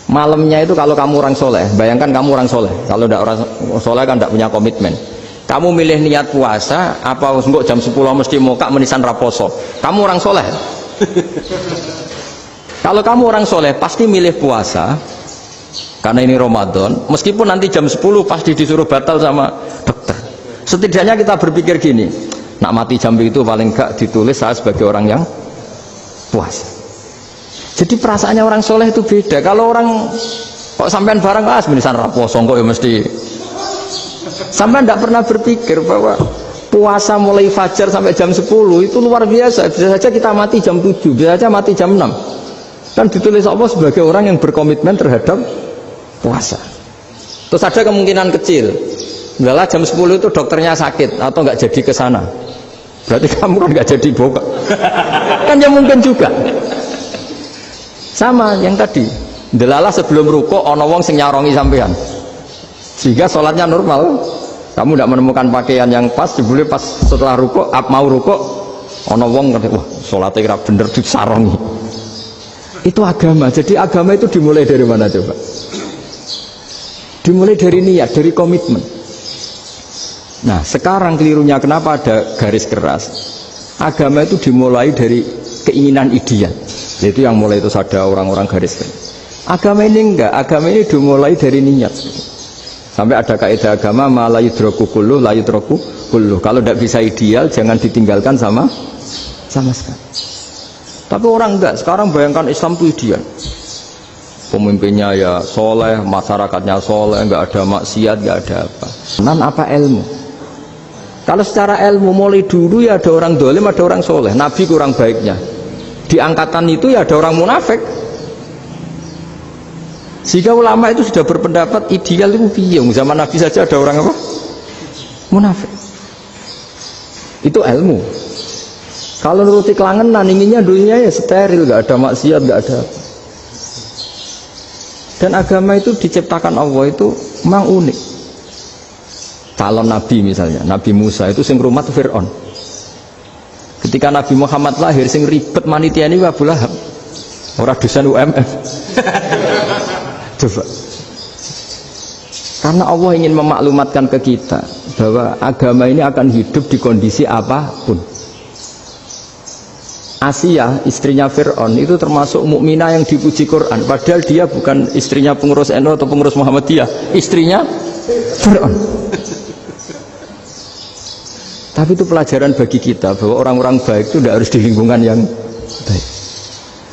Speaker 1: Malamnya itu kalau kamu orang soleh, bayangkan kamu orang soleh. Kalau tidak orang soleh kan tidak punya komitmen. Kamu milih niat puasa, apa enggak jam 10 mesti mokak menisan raposo. Kamu orang soleh. Kalau kamu orang soleh pasti milih puasa karena ini Ramadan. Meskipun nanti jam 10 pasti disuruh batal sama dokter. Setidaknya kita berpikir gini, nak mati jam itu paling enggak ditulis saya sebagai orang yang puasa. Jadi perasaannya orang soleh itu beda. Kalau orang kok sampean barang menisan raposo kok ya mesti. Sampean tidak pernah berpikir bahwa puasa mulai fajar sampai jam 10 itu luar biasa. Bisa saja kita mati jam 7, bisa saja mati jam 6. Kan ditulis Allah sebagai orang yang berkomitmen terhadap puasa. Terus ada kemungkinan kecil, adalah jam 10 itu dokternya sakit atau nggak jadi ke sana. Berarti kamu kan nggak jadi buka. Kan ya mungkin juga. Sama yang tadi, delalah sebelum ruko ono wong sing nyarongi sampean, sehingga sholatnya normal. Kamu tidak menemukan pakaian yang pas, dibeli pas setelah ruko, mau ruko, ono wong kata, wah sholatnya kira bener disarongi. Itu agama. Jadi agama itu dimulai dari mana coba? Dimulai dari niat, dari komitmen. Nah sekarang kelirunya kenapa ada garis keras? Agama itu dimulai dari keinginan ideal. Itu yang mulai itu ada orang-orang garis keras. Agama ini enggak, agama ini dimulai dari niat. Sampai ada kaidah agama la yudraku kulluh la yudraku kulluh. Kalau tidak bisa ideal jangan ditinggalkan sama sekali. Tapi orang enggak, sekarang bayangkan Islam itu ideal. Pemimpinnya ya soleh, masyarakatnya soleh, enggak ada maksiat, enggak ada apa. Nan apa ilmu? Kalau secara ilmu mulai dulu ya ada orang dolim, ada orang soleh. Nabi kurang baiknya. Di angkatan itu ya ada orang munafik. Sehingga ulama itu sudah berpendapat ideal itu piye. Zaman Nabi saja ada orang apa? Munafik. Itu ilmu. Kalau nuruti kelangenan inginnya dunia ya steril, gak ada maksiat, gak ada apa. Dan agama itu diciptakan Allah itu memang unik. Calon Nabi misalnya, Nabi Musa itu sing rumat Fir'aun. Ketika Nabi Muhammad lahir sing ribet manitia ini Abu Lahab. Orang dosen UMF. Coba. Karena Allah ingin memaklumatkan ke kita bahwa agama ini akan hidup di kondisi apapun. Asiyah, istrinya Fir'aun, itu termasuk mukminah yang dipuji Quran. Padahal dia bukan istrinya pengurus NU atau pengurus Muhammadiyah, istrinya Fir'aun. Tapi itu pelajaran bagi kita bahwa orang-orang baik itu tidak harus di lingkungan yang baik.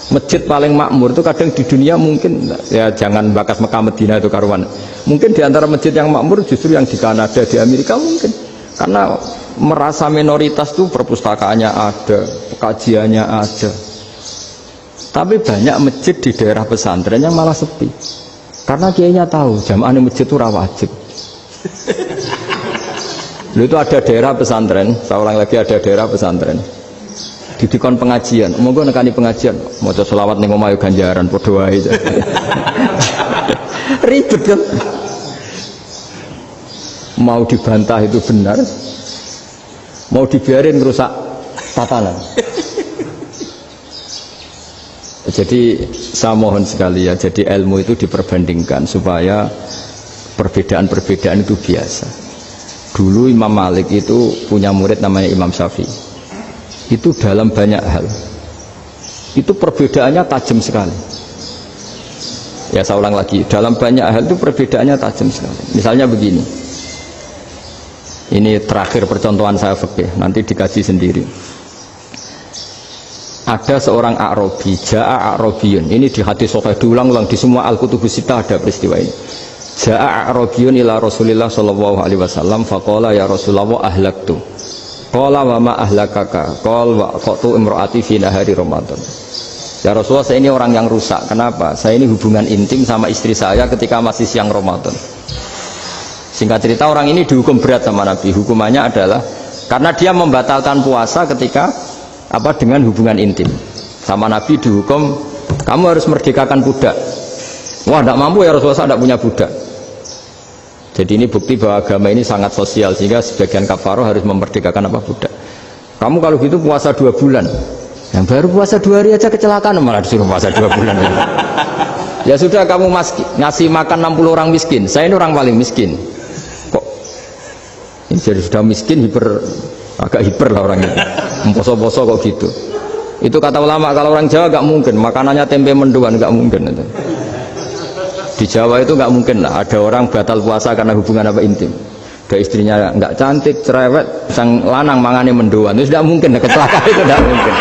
Speaker 1: Masjid paling makmur itu kadang di dunia mungkin, ya jangan bakas Mekah Medina itu karuan. Mungkin di antara masjid yang makmur justru yang di Kanada, di Amerika mungkin. Karena merasa minoritas itu perpustakaannya ada, kajiannya ada. Tapi banyak masjid di daerah pesantren yang malah sepi. Karena kiainya tahu jamaah di masjid itu wajib. Lalu itu ada daerah pesantren, saya ulang lagi, ada daerah pesantren. Didikon pengajian, monggo nekani pengajian, maca selawat ning omahe ganjaran padha wae. Ribet kan? Mau dibantah itu benar, mau dibiarin rusak tatanan. Jadi saya mohon sekali ya, jadi ilmu itu diperbandingkan supaya perbedaan-perbedaan itu biasa. Dulu Imam Malik itu punya murid namanya Imam Syafi'i. Itu dalam banyak hal itu perbedaannya tajam sekali. Ya saya ulang lagi, dalam banyak hal itu perbedaannya tajam sekali. Misalnya begini, ini terakhir percontohan saya fikih, nanti dikaji sendiri. Ada seorang A'rabi, Ja'a A'rabiyun, ini di hadis sahih diulang-ulang di semua Al-Kutubus Sittah ada peristiwa ini. Ja'a A'rabiyun ila Rasulillah sallallahu alaihi wasallam faqala ya Rasulullah ahlaktu. Qala wa ma ahlakaka qala wa qatu imraati fi nahari Ramadan. Ya Rasulullah, saya ini orang yang rusak. Kenapa? Saya ini hubungan intim sama istri saya ketika masih siang Ramadan. Singkat cerita, orang ini dihukum berat sama Nabi. Hukumannya adalah karena dia membatalkan puasa ketika dengan hubungan intim. Sama Nabi dihukum, kamu harus merdekakan budak. Wah, tidak mampu ya Rasulullah, saya tidak punya budak. Jadi ini bukti bahwa agama ini sangat sosial, sehingga sebagian kafaroh harus memerdekakan budak. Kamu kalau gitu puasa 2 bulan, yang baru puasa 2 hari aja kecelakaan malah disuruh puasa 2 bulan. Ya sudah, kamu ngasih makan 60 orang miskin, saya ini orang paling miskin. Kok ini jadi sudah miskin, agak hiper lah orang itu. Poso-poso kok gitu. Itu kata ulama, kalau orang Jawa gak mungkin, makanannya tempe mendoan, gak mungkin itu. Di Jawa itu nggak mungkin lah ada orang batal puasa karena hubungan intim. Ke istrinya nggak cantik, cerewet, sang lanang mangane mendoan, itu tidak mungkin. Kecelakaan itu tidak mungkin.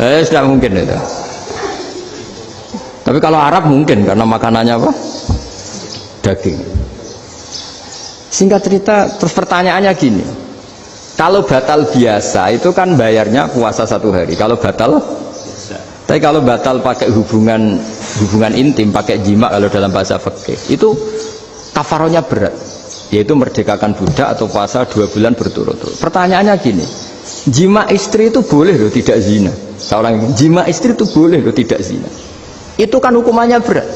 Speaker 1: Tidak mungkin itu. Tapi kalau Arab mungkin karena makanannya daging. Singkat cerita, terus pertanyaannya gini, kalau batal biasa itu kan bayarnya puasa 1 hari. Kalau batal, tapi kalau batal pakai hubungan intim, pakai jima kalau dalam bahasa fikih, itu kafarohnya berat, yaitu merdekakan budak atau puasa 2 bulan berturut-turut. Pertanyaannya gini, jima istri itu boleh loh tidak zina? Seorang jima istri itu boleh loh tidak zina? Itu kan hukumannya berat.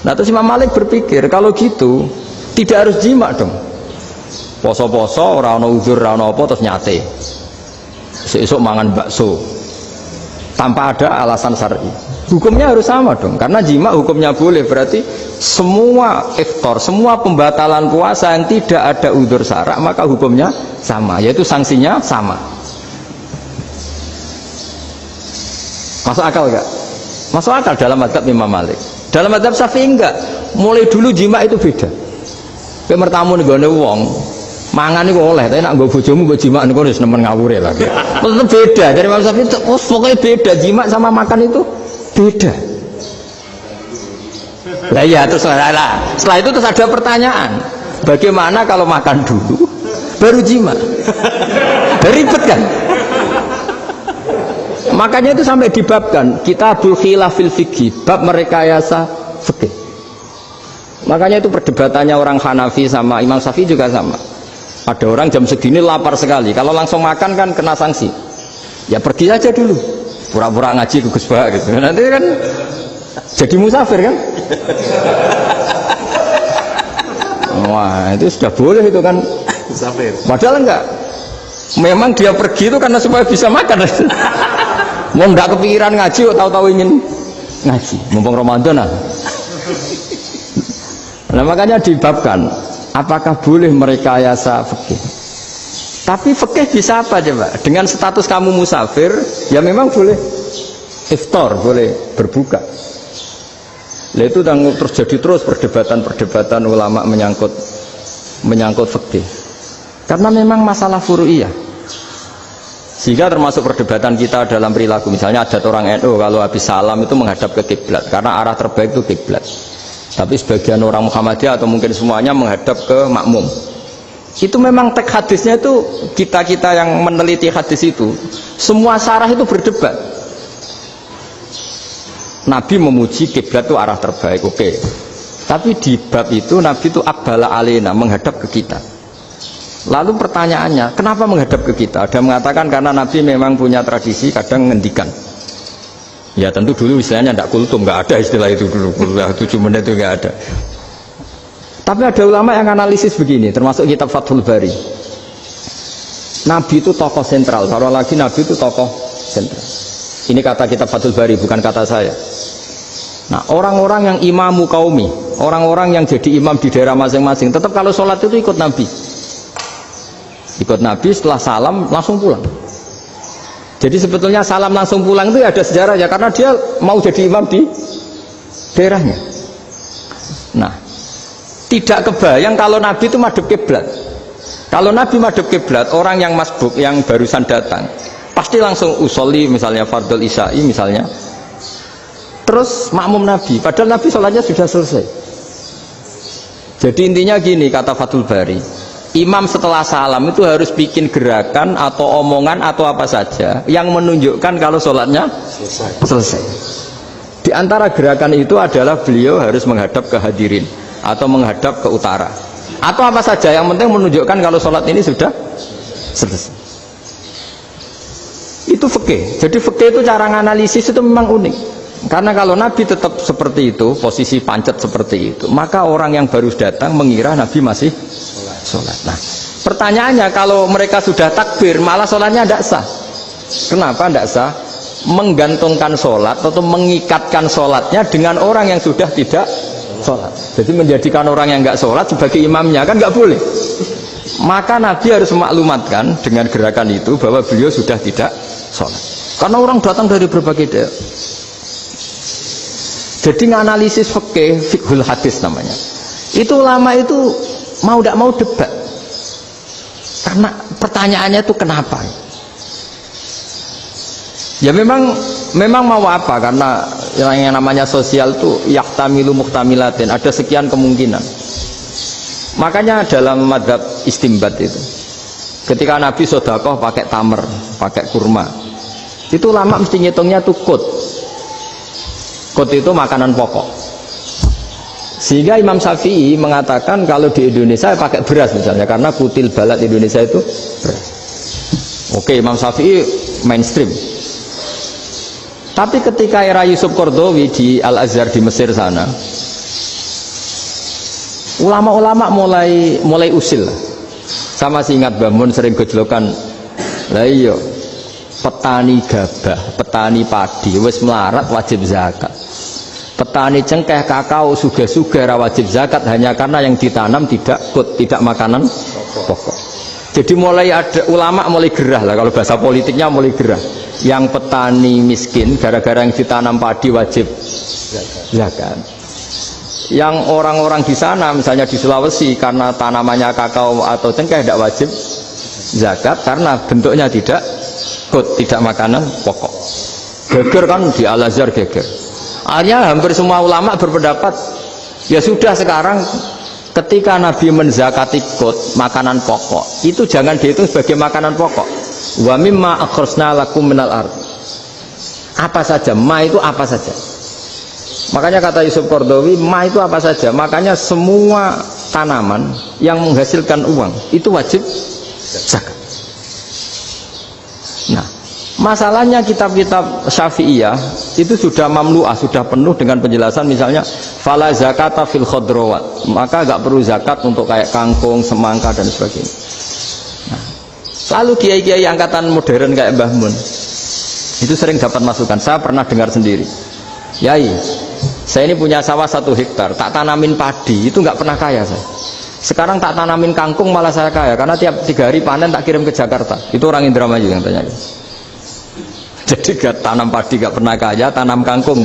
Speaker 1: Nah terus Imam Malik berpikir kalau gitu tidak harus jima dong. Poso-poso, ora ono uzur, ora ono apa terus nyate. Sesuk mangan bakso tanpa ada alasan syar'i. Hukumnya harus sama dong, karena jima hukumnya boleh, berarti semua iftar, semua pembatalan puasa yang tidak ada udzur syara' maka hukumnya sama, yaitu sanksinya sama. Masuk akal enggak? Masuk akal dalam mazhab Imam Malik. Dalam mazhab Syafi'i enggak. Mulai dulu jima itu beda. Kowe mertamu ning gone wong, mangan iku oleh, tapi nek nggo bojomu mbok jima niku wis nemen ngawure lagi. Tetep beda. Dari Imam Syafi'i pokoknya beda, jima sama makan itu beda. Lah ya, terus setelah itu terus ada pertanyaan, bagaimana kalau makan dulu baru jima? Ribet kan? Makanya itu sampai dibabkan Kitabul Khilafil Fiqhi, bab merekayasa fikih. Makanya itu perdebatannya orang Hanafi sama Imam Syafi'i juga sama. Ada orang jam segini lapar sekali, kalau langsung makan kan kena sanksi. Ya pergi aja dulu, pura-pura ngaji ke Gus Bah gitu. Nanti kan jadi musafir kan? Wah, itu sudah boleh itu kan musafir. Padahal enggak. Memang dia pergi itu karena supaya bisa makan. Mau enggak kepikiran ngaji, tahu-tahu ingin ngaji. Mumpung Ramadan lah. Nah makanya dibabkan, apakah boleh merekayasa fikih? Tapi fikih bisa apa coba? Dengan status kamu musafir, ya memang boleh iftar, boleh berbuka. Nah itu terjadi terus perdebatan ulama menyangkut fikih. Karena memang masalah furu'iyah. Sehingga termasuk perdebatan kita dalam perilaku. Misalnya ada orang NU kalau habis salam itu menghadap ke kiblat, karena arah terbaik itu kiblat. Tapi sebagian orang Muhammadiyah atau mungkin semuanya menghadap ke makmum. Itu memang teks hadisnya itu, kita yang meneliti hadis itu, semua syarah itu berdebat. Nabi memuji kiblat itu arah terbaik, oke. Tapi di bab itu Nabi itu aqbala alaina, menghadap ke kita. Lalu pertanyaannya, kenapa menghadap ke kita? Ada mengatakan karena Nabi memang punya tradisi kadang ngendikan. Ya tentu dulu istilahnya tidak kultum, nggak ada istilah itu dulu, 7 menit itu nggak ada. Tapi ada ulama yang analisis begini, termasuk kitab Fathul Bari. Nabi itu tokoh sentral, taruh lagi Nabi itu tokoh sentral. Ini kata kitab Fathul Bari, bukan kata saya. Nah orang-orang yang imamu kaumi, orang-orang yang jadi imam di daerah masing-masing, tetap kalau sholat itu ikut Nabi. Ikut Nabi, setelah salam langsung pulang. Jadi sebetulnya salam langsung pulang itu ada sejarahnya, karena dia mau jadi imam di daerahnya. Nah, tidak kebayang kalau Nabi itu madhep kiblat. Kalau Nabi madhep kiblat, orang yang masbuk, yang barusan datang, pasti langsung usolli, misalnya fardhu isya'i misalnya, terus makmum Nabi, padahal Nabi sholatnya sudah selesai. Jadi intinya gini, kata Fathul Bari, imam setelah salam itu harus bikin gerakan atau omongan atau apa saja yang menunjukkan kalau sholatnya selesai. Di antara gerakan itu adalah beliau harus menghadap ke hadirin atau menghadap ke utara atau apa saja yang penting menunjukkan kalau sholat ini sudah selesai. Itu fikih. Jadi fikih itu cara menganalisis itu memang unik. Karena kalau Nabi tetap seperti itu, posisi pancet seperti itu, maka orang yang baru datang mengira Nabi masih sholat. Nah, pertanyaannya kalau mereka sudah takbir, malah sholatnya tidak sah. Kenapa tidak sah? Menggantungkan sholat atau mengikatkan sholatnya dengan orang yang sudah tidak sholat. Jadi menjadikan orang yang nggak sholat sebagai imamnya, kan nggak boleh. Maka Nabi harus memaklumatkan dengan gerakan itu bahwa beliau sudah tidak sholat. Karena orang datang dari berbagai daerah. Jadi nganalisis fikih, fikhul hadis namanya. Itu ulama itu mau tidak mau debat. Karena pertanyaannya itu kenapa? Ya memang mau apa? Karena yang namanya sosial itu yahtamilu muhtamilatin, ada sekian kemungkinan. Makanya dalam madhab istimbat itu, ketika Nabi sodakoh pakai tamer, pakai kurma, itu ulama mesti ngitungnya tuh kut. Kut itu makanan pokok. Sehingga Imam Syafi'i mengatakan kalau di Indonesia pakai beras misalnya, karena kutil balad Indonesia itu beras. Oke, Imam Syafi'i mainstream. Tapi ketika era Yusuf Qaradawi di Al-Azhar di Mesir sana, ulama-ulama mulai usil. Sama sih ingat Mbah Mun sering gejlokan, lah iya petani gabah, petani padi wis melarat wajib zakat. Petani cengkeh, kakao, suga-suga wajib zakat hanya karena yang ditanam tidak makanan pokok. Jadi mulai ada ulama mulai gerah lah, kalau bahasa politiknya mulai gerah. Yang petani miskin gara-gara yang ditanam padi wajib zakat. Yang orang-orang di sana misalnya di Sulawesi karena tanamannya kakao atau cengkeh tidak wajib zakat karena bentuknya tidak makanan pokok. Geger kan di Al-Azhar geger. Akhirnya hampir semua ulama berpendapat ya sudah sekarang ketika Nabi menzakati makanan pokok itu jangan dihitung sebagai makanan pokok. Wa mimma akhrajna lakum minal ardh. Apa saja, ma itu apa saja. Makanya kata Yusuf Qaradawi, ma itu apa saja. Makanya semua tanaman yang menghasilkan uang itu wajib zakat. Nah, masalahnya kitab-kitab Syafi'iyah itu sudah mamlu'ah, sudah penuh dengan penjelasan misalnya fala zakata fil khadrawat, maka enggak perlu zakat untuk kayak kangkung, semangka dan sebagainya. Nah, lalu kiai-kiai angkatan modern kayak Mbah Mun itu sering dapat masukan. Saya pernah dengar sendiri, Yai, Saya ini punya sawah 1 hektar, tak tanamin padi, itu nggak pernah kaya saya. Sekarang tak tanamin kangkung malah saya kaya, karena tiap 3 hari panen tak kirim ke Jakarta. Itu orang Indramayu yang tanya. Jadi gak tanam padi gak pernah kaya, tanam kangkung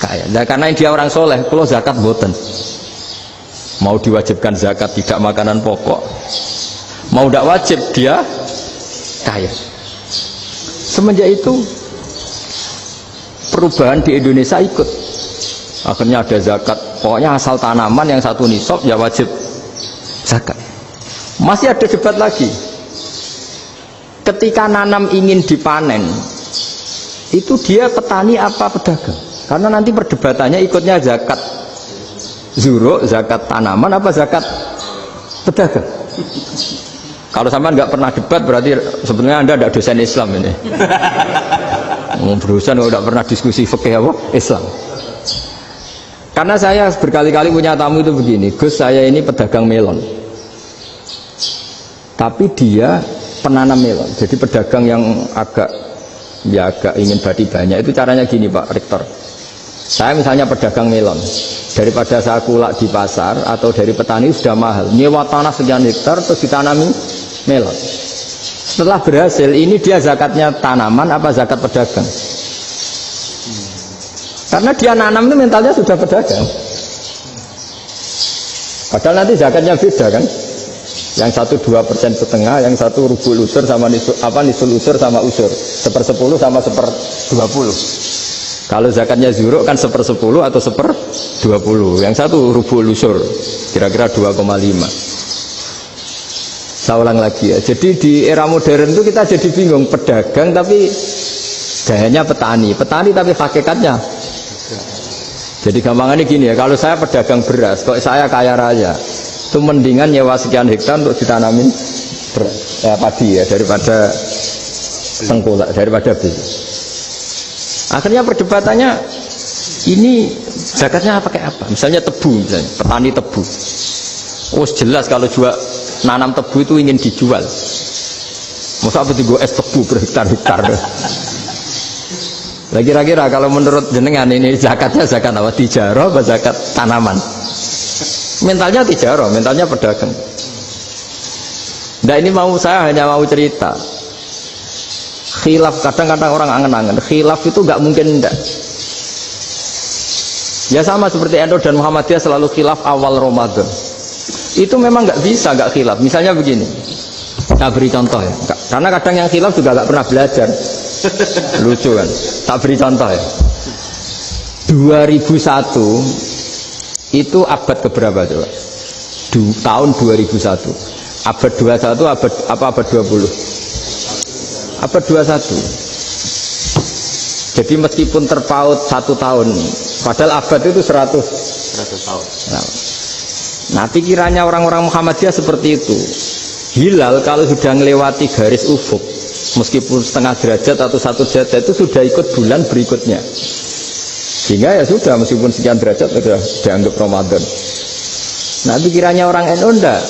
Speaker 1: kaya. Nah, karena dia orang soleh, kalau zakat boten. Mau diwajibkan zakat tidak makanan pokok, mau tidak wajib dia kaya. Semenjak itu perubahan di Indonesia ikut. Akhirnya ada zakat, pokoknya asal tanaman yang 1 nisab ya wajib zakat. Masih ada debat lagi. Ketika nanam ingin dipanen, itu dia petani apa pedagang? Karena nanti perdebatannya ikutnya zakat zuruk, zakat tanaman apa zakat pedagang. Kalau sampean nggak pernah debat berarti sebenarnya Anda tidak dosen Islam ini. Berusaha nggak pernah diskusi fikih apa Islam. Karena saya berkali-kali punya tamu itu begini, Gus saya ini pedagang melon, tapi dia penanam melon, jadi pedagang yang agak ingin badi banyak. Itu caranya gini Pak Rektor, saya misalnya pedagang melon, daripada saya kulak di pasar atau dari petani sudah mahal, nyewa tanah sekian hektar terus ditanami melon. Setelah berhasil, ini dia zakatnya tanaman apa zakat pedagang? Karena dia nanam itu mentalnya sudah pedagang. Padahal nanti zakatnya beda kan? Yang 1,2% yang 1 rubul usur sama nisul usur sama usur, 1/10 sama 1/20. Kalau zakatnya zuruk kan 1/10 atau 1/20. Yang 1 rubul usur, kira-kira 2,5. Saya ulang lagi ya. Jadi di era modern itu kita jadi bingung, pedagang tapi gayanya petani tapi hakikatnya. Jadi gampangannya gini ya, kalau saya pedagang beras, kok saya kaya raya, itu mendingan nyewa sekian hektar untuk ditanamin beras, padi ya, daripada tengkulak, daripada beli. Akhirnya perdebatannya, ini zakatnya pakai apa? Misalnya tebu, misalnya petani tebu. Oh jelas kalau jual nanam tebu itu ingin dijual. Masa apa itu es tebu berhektar-hektar? Nah, kira-kira kalau menurut jenengan ini zakatnya zakat apa? Tijarah atau zakat tanaman? Mentalnya tijarah, mentalnya pedagang. Nah ini saya hanya mau cerita. Khilaf, kadang-kadang orang angen-angen. Khilaf itu nggak mungkin enggak. Ya sama seperti NU dan Muhammadiyah selalu khilaf awal Ramadan. Itu memang nggak bisa nggak khilaf. Misalnya begini, saya beri contoh ya. Karena kadang yang khilaf juga nggak pernah belajar. Lucu kan? Tak beri contoh ya. 2001 itu abad keberapa coba? Tahun 2001. Abad 21 abad 20? Abad 21. Jadi meskipun terpaut 1 tahun, padahal abad itu 100 tahun. Nah, pikirannya orang-orang Muhammadiyah seperti itu. Hilal kalau sudah melewati garis ufuk, meskipun setengah derajat atau 1 derajat itu sudah ikut bulan berikutnya, sehingga ya sudah meskipun sekian derajat sudah dianggap Ramadan. Nah pikirannya orang NU enggak,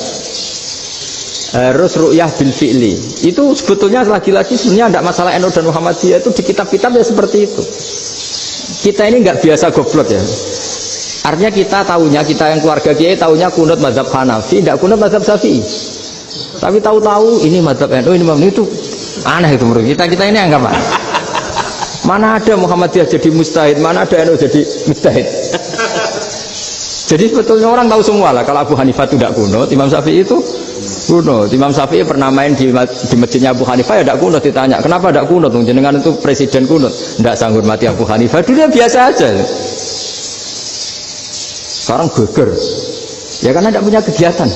Speaker 1: harus ru'yah bil fi'li. Itu sebetulnya lagi-lagi sebenarnya enggak masalah NU dan Muhammadiyah, itu di kitab-kitab ya seperti itu. Kita ini enggak biasa goblok ya. Artinya kita yang keluarga kiai tahunya kunut mazhab Hanafi, enggak kunut mazhab Syafi'i. Tapi tahu-tahu ini mazhab NU, ini itu aneh itu menurut kita ini anggap mana ada Muhammadiyah jadi mustahid, mana ada NU jadi mustahid. Jadi sebetulnya orang tahu semua lah kalau Abu Hanifah itu tidak kunut, Imam Syafi'i itu kunut. Imam Syafi'i pernah main di masjidnya Abu Hanifah ya tidak kunut, ditanya kenapa tidak kunut, jenengan itu presiden kunut, tidak sanggup mati Abu Hanifah, dulu biasa aja. Sekarang geger ya karena tidak punya kegiatan.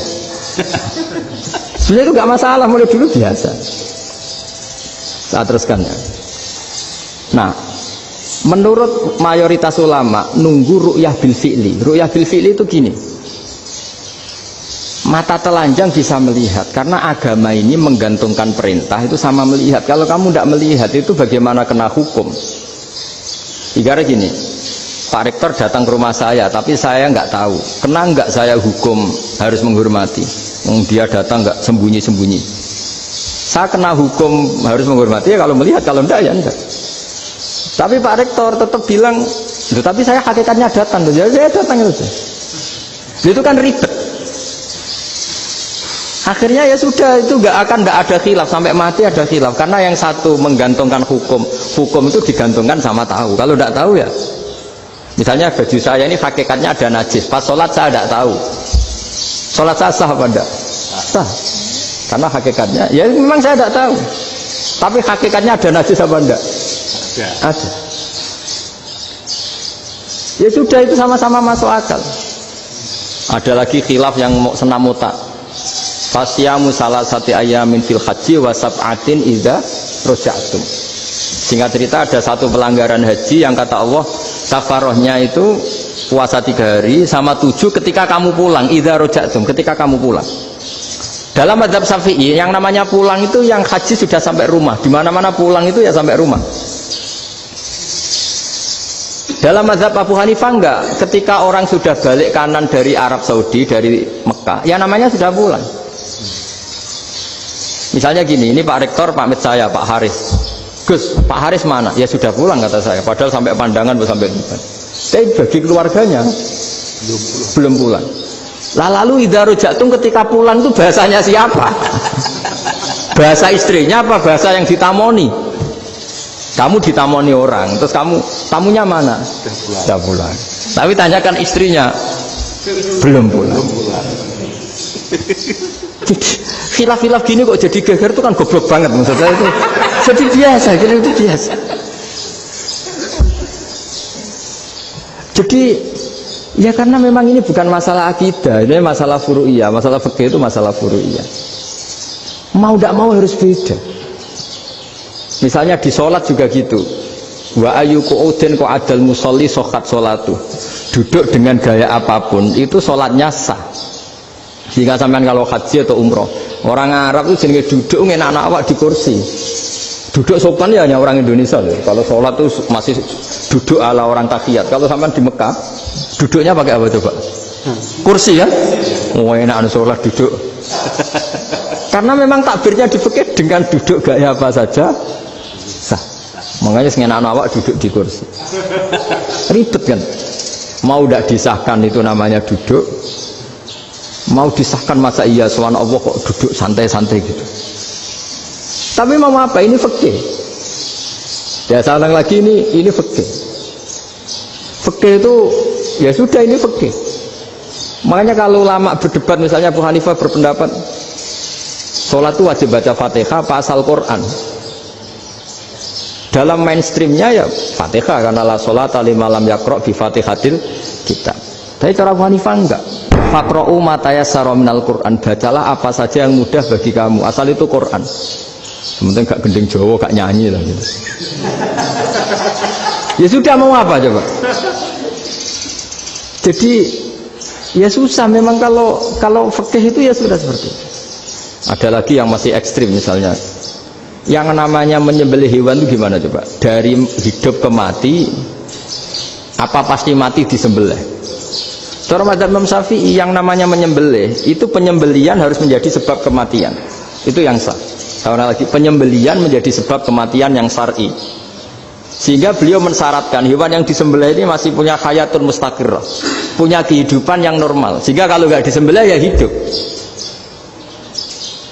Speaker 1: Sebenarnya itu nggak masalah, mulai dulu biasa. Saya teruskan ya. Nah, menurut mayoritas ulama nunggu ru'yah bil fi'li. Ru'yah bil fi'li itu gini. Mata telanjang bisa melihat, karena agama ini menggantungkan perintah itu sama melihat. Kalau kamu tidak melihat itu bagaimana kena hukum? Ibarat gini, Pak Rektor datang ke rumah saya, tapi saya nggak tahu. Kena nggak saya hukum harus menghormati? Dia datang nggak sembunyi-sembunyi. Saya kena hukum harus menghormati ya kalau melihat, kalau enggak ya enggak. Tapi Pak Rektor tetap bilang Loh, tapi saya hakikatnya datang, ya saya datang itu. Itu kan ribet. Akhirnya ya sudah, itu nggak ada khilaf sampai mati ada khilaf, karena yang satu menggantungkan hukum itu digantungkan sama tahu. Kalau tidak tahu ya, misalnya baju saya ini hakikatnya ada najis, pas sholat saya tidak tahu, sholat saya sah apa enggak? Sah, karena hakikatnya ya memang saya tidak tahu, tapi hakikatnya ada najis apa enggak? Ada. Ya sudah, itu sama-sama masuk akal. Ada lagi khilaf yang senam otak. Fasyamu salasati ayamin fil haji wa sab'atin idza raja'tum. Singkat cerita, ada satu pelanggaran haji yang kata Allah kafarohnya itu puasa 3 hari sama 7 ketika kamu pulang, idza raja'tum, ketika kamu pulang. Dalam mazhab Syafi'i yang namanya pulang itu yang haji sudah sampai rumah. Di mana-mana pulang itu ya sampai rumah. Dalam mazhab Abu Hanifah enggak, ketika orang sudah balik kanan dari Arab Saudi, dari Mekah, ya namanya sudah pulang. Misalnya gini, ini Pak Rektor pamit saya, Pak Haris. Gus, Pak Haris mana? Ya sudah pulang kata saya, padahal sampai Pandangan sampai depan. Tapi bagi keluarganya belum pulang. Lalu idza raja'tum, ketika pulang itu bahasanya siapa? Bahasa istrinya apa bahasa yang ditamoni? Kamu ditamoni orang, terus tamunya mana? Sudah pulang. Tapi tanyakan istrinya, belum pulang. Khilaf-khilaf gini kok jadi geger itu kan goblok banget maksudnya itu. Jadi biasa, gini itu biasa. Jadi ya karena memang ini bukan masalah akidah, ini masalah furu'iyah, masalah fikih itu masalah furu'iyah. Mau tidak mau harus beda. Misalnya di sholat juga gitu. Wa ayu qu'udin qu'adal musolli sokat sholatu. Duduk dengan gaya apapun itu sholatnya sah. Jika sampean kalau haji atau umroh, orang Arab itu jenenge duduk ngenak-enak awak di kursi. Duduk sopan ya hanya orang Indonesia loh. Kalau sholat itu masih duduk ala orang tahiyat. Kalau sampean di Mekah, duduknya pakai apa coba? Kursi kan? Oh enak sholat duduk. Karena memang takbirnya di fikih dengan duduk gaya apa saja sah. Makanya sengenak awak duduk di kursi. Ribet kan? Mau tidak disahkan itu namanya duduk. Mau disahkan masa iya subhanallah kok duduk santai-santai gitu. Tapi mau apa? Ini fikih. Ya salah lagi ini fikih. Fikih itu ya sudah, ini fikih. Makanya kalau ulama berdebat, misalnya Abu Hanifah berpendapat sholat itu wajib baca Fatihah apa asal Quran. Dalam mainstreamnya ya Fatihah, karena la sholata liman lam yaqra' bi Fatihatil kitab. Tapi cara Abu Hanifah enggak. Faqra'u ma tayassara minal Quran, bacalah apa saja yang mudah bagi kamu, asal itu Quran. Sementara gak gending Jawa, gak nyanyi lah gitu. Ya sudah, mau apa coba? Jadi ya susah memang kalau fikih itu ya sudah seperti itu. Ada lagi yang masih ekstrim, misalnya yang namanya menyembelih hewan itu gimana coba? Dari hidup ke mati, apa pasti mati disembelih? Cara mazhab Imam Syafi'i yang namanya menyembelih itu penyembelian harus menjadi sebab kematian. Itu yang sah. Karena lagi penyembelian menjadi sebab kematian yang syar'i. Sehingga beliau mensyaratkan hewan yang disembelih ini masih punya hayatun mustaqirrah, punya kehidupan yang normal. Sehingga kalau nggak disembelih ya hidup.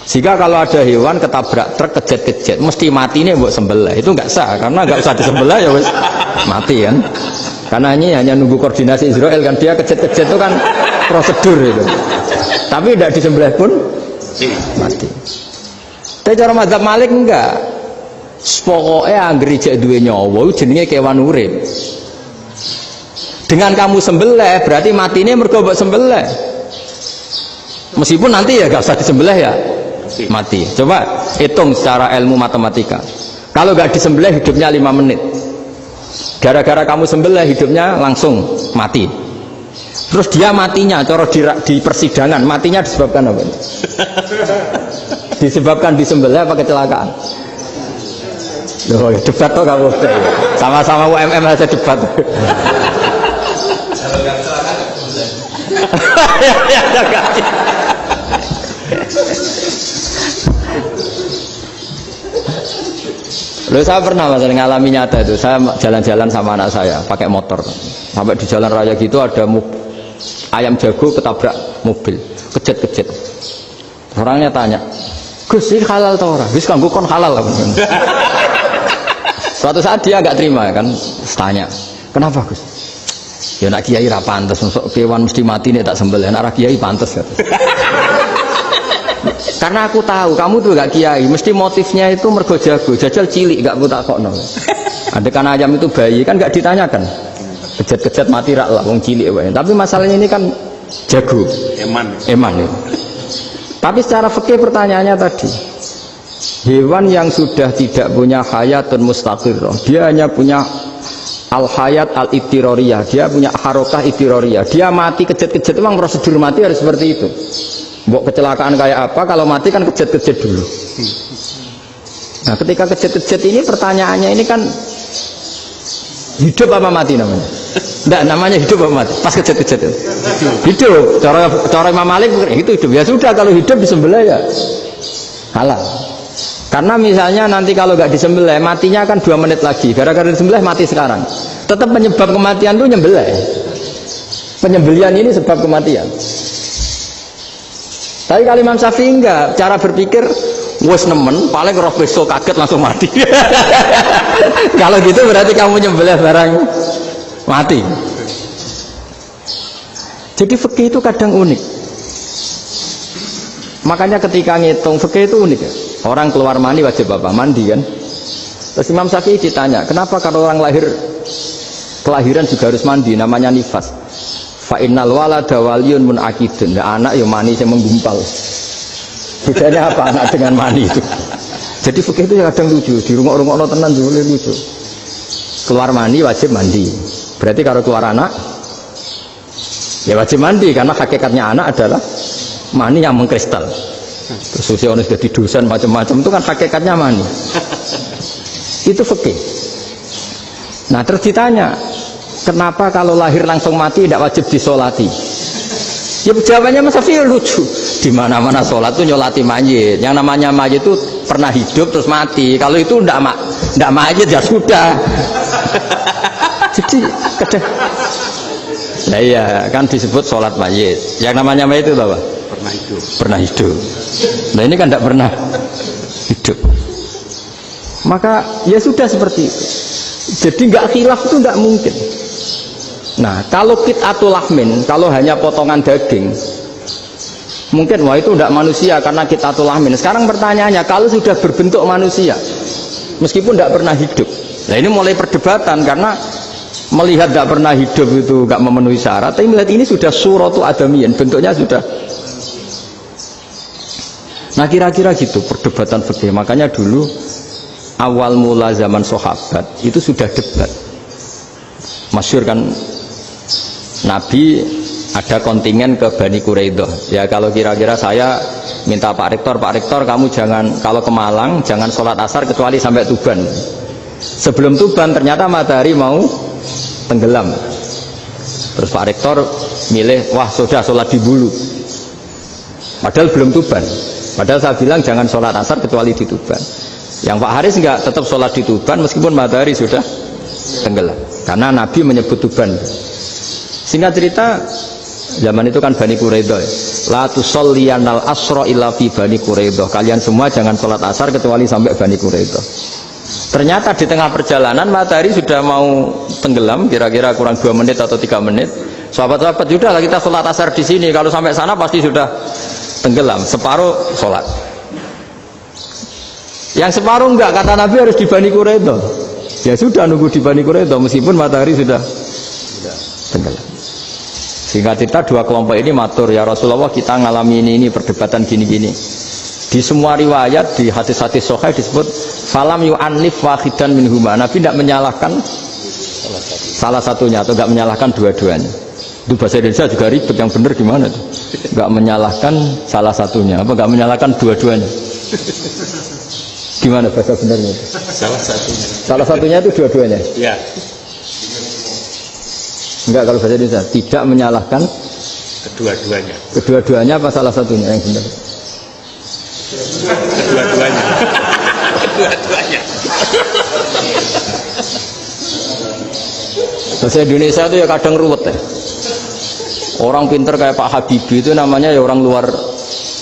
Speaker 1: Jika kalau ada hewan ketabrak truk kejet-kejet mesti mati ini buat sembelih, itu nggak sah karena nggak usah disembelih ya wes mati kan. Karena ini hanya nunggu koordinasi Israel kan, dia kejet-kejet itu kan prosedur itu. Tapi tidak disembelih pun mati. Tapi cara mazhab Malik enggak. Pokoknya anggere jek duwe nyawa jenenge kewan urip. Dengan kamu sembelih berarti matinya mergo mbok sembelih. Meskipun nanti ya nggak usah disembelih ya mati. Coba hitung secara ilmu matematika. Kalau nggak disembelih hidupnya 5 menit. Gara-gara kamu sembelih hidupnya langsung mati. Terus dia matinya, cara di persidangan matinya disebabkan apa? Disebabkan disembelih apa kecelakaan? Loh, debat toh kamu. Sama-sama UMM aja debat. Loh saya pernah mas ngalami nyata itu, saya jalan-jalan sama anak saya pakai motor, sampai di jalan raya gitu ada ayam jago ketabrak mobil, kejet. Orangnya tanya, Gus ini halal atau ora? Wis kanggo kon halal. Suatu saat dia agak terima kan, tanya, kenapa Gus? Ya nak kiai ra pantes, masuk kewan mesti mati nek tak sembelih, nak kiai pantes. Karena aku tahu kamu tuh gak kiai, mesti motifnya itu mergo jago, jajal cilik gak buta kokno. Adekan ayam itu bayi kan gak ditanyakan, kejet mati rak lah, wong cilik wae. Tapi masalahnya ini kan jago, eman ya. Tapi secara fikih pertanyaannya tadi, hewan yang sudah tidak punya hayatun mustaqirrah, dia hanya punya al-hayat al-ittiroriyah, dia punya harokah ittiroriyah, dia mati kejet memang prosedur mati harus seperti itu. Mbok kecelakaan kayak apa, kalau mati kan kejet dulu. Nah ketika kejet ini pertanyaannya ini kan hidup apa mati namanya? Enggak, namanya hidup apa mati? Pas kejet itu hidup. Cara Imam Malik itu hidup. Ya sudah, kalau hidup disembelih ya halal. Karena misalnya nanti kalau nggak disembelih matinya kan 2 menit lagi, gara-gara disembelih mati sekarang. Tetap penyebab kematian itu nyembelih. Penyembelian ini sebab kematian. Tapi kalau Imam Syafi'i enggak, cara berpikir wes nemen, paling roh besok kaget langsung mati. Kalau gitu berarti kamu nyembelih barang mati. Jadi fikih itu kadang unik. Makanya ketika ngitung fikih itu unik ya. Orang keluar mani wajib apa? Mandi kan. Terus Imam Syafi'i ditanya, kenapa kalau orang kelahiran juga harus mandi? Namanya nifas. Fa innal walada waliyun munakidun. Nah, anak yang mani yang menggumpal. Bedanya apa anak dengan mani itu? Jadi fikih itu kadang lucu, di rumah-rumah tenan juga lucu. Keluar mani wajib mandi. Berarti kalau keluar anak ya wajib mandi, karena hakikatnya anak adalah mani yang mengkristal. Terus usia orang jadi dosen macam-macam itu kan hakikatnya mani. Itu fikih. Nah terus ditanya, kenapa kalau lahir langsung mati tidak wajib disolati? Ya jawabannya Mas Syafi'i lucu. Di mana-mana sholat itu nyolati mayit. Yang namanya mayit itu pernah hidup terus mati. Kalau itu tidak mayit ya sudah. Jadi kadang, nah iya kan disebut sholat mayit. Yang namanya mayit itu apa? Pernah hidup. Nah ini kan tidak pernah hidup. Maka ya sudah seperti itu. Jadi nggak khilaf itu nggak mungkin. Nah kalau qit'atul lahmin, kalau hanya potongan daging, mungkin wah itu tidak manusia karena qit'atul lahmin. Sekarang pertanyaannya, kalau sudah berbentuk manusia, meskipun tidak pernah hidup, nah ini mulai perdebatan karena melihat tidak pernah hidup itu nggak memenuhi syarat. Tapi melihat ini sudah suratu adamiyin, bentuknya sudah. Nah kira-kira gitu perdebatan fikih. Makanya dulu awal mula zaman sahabat itu sudah debat. Masyhur kan, Nabi ada kontingen ke Bani Quraidah. Ya kalau kira-kira saya minta Pak Rektor kamu jangan, kalau ke Malang jangan sholat asar kecuali sampai Tuban. Sebelum Tuban ternyata matahari mau tenggelam. Terus Pak Rektor milih, wah sudah sholat di Bulu. Padahal belum Tuban. Padahal saya bilang jangan sholat asar kecuali di Tuban. Yang Pak Haris enggak, tetap sholat di Tuban meskipun matahari sudah tenggelam. Karena Nabi menyebut Tuban. Singkat cerita, zaman itu kan Bani Quraidah. La tusolliyanal asra illa fi Bani Quraidah. Kalian semua jangan sholat asar kecuali sampai Bani Quraidah. Ternyata di tengah perjalanan matahari sudah mau tenggelam, kira-kira kurang 2 menit atau 3 menit. Sahabat-sahabat, sudahlah kita sholat asar di sini. Kalau sampai sana pasti sudah tenggelam. Separuh sholat. Yang separuh enggak, kata Nabi harus di Bani Quraidah. Ya sudah nunggu di Bani Quraidah meskipun matahari sudah tenggelam. Sehingga kita dua kelompok ini matur, ya Rasulullah kita ngalami ini perdebatan gini-gini. Di semua riwayat di hadis-hadis sahih disebut falam yu'annif wahidan minhuma. Nabi tidak menyalahkan salah satunya atau tidak menyalahkan dua-duanya. Itu bahasa Indonesia juga ribet, yang benar gimana tuh? Enggak menyalahkan salah satunya, apa enggak menyalahkan dua-duanya? Gimana bahasa benernya?
Speaker 2: Salah satunya.
Speaker 1: Salah satunya itu dua-duanya?
Speaker 2: Ya.
Speaker 1: Enggak, kalau bahasa Indonesia tidak menyalahkan
Speaker 2: Kedua-duanya.
Speaker 1: Kedua-duanya apa salah satunya yang benar?
Speaker 2: Kedua-duanya. Kedua-duanya.
Speaker 1: Bahasa Indonesia itu ya kadang ruwet ya. Orang pinter kayak Pak Habibie itu namanya ya orang luar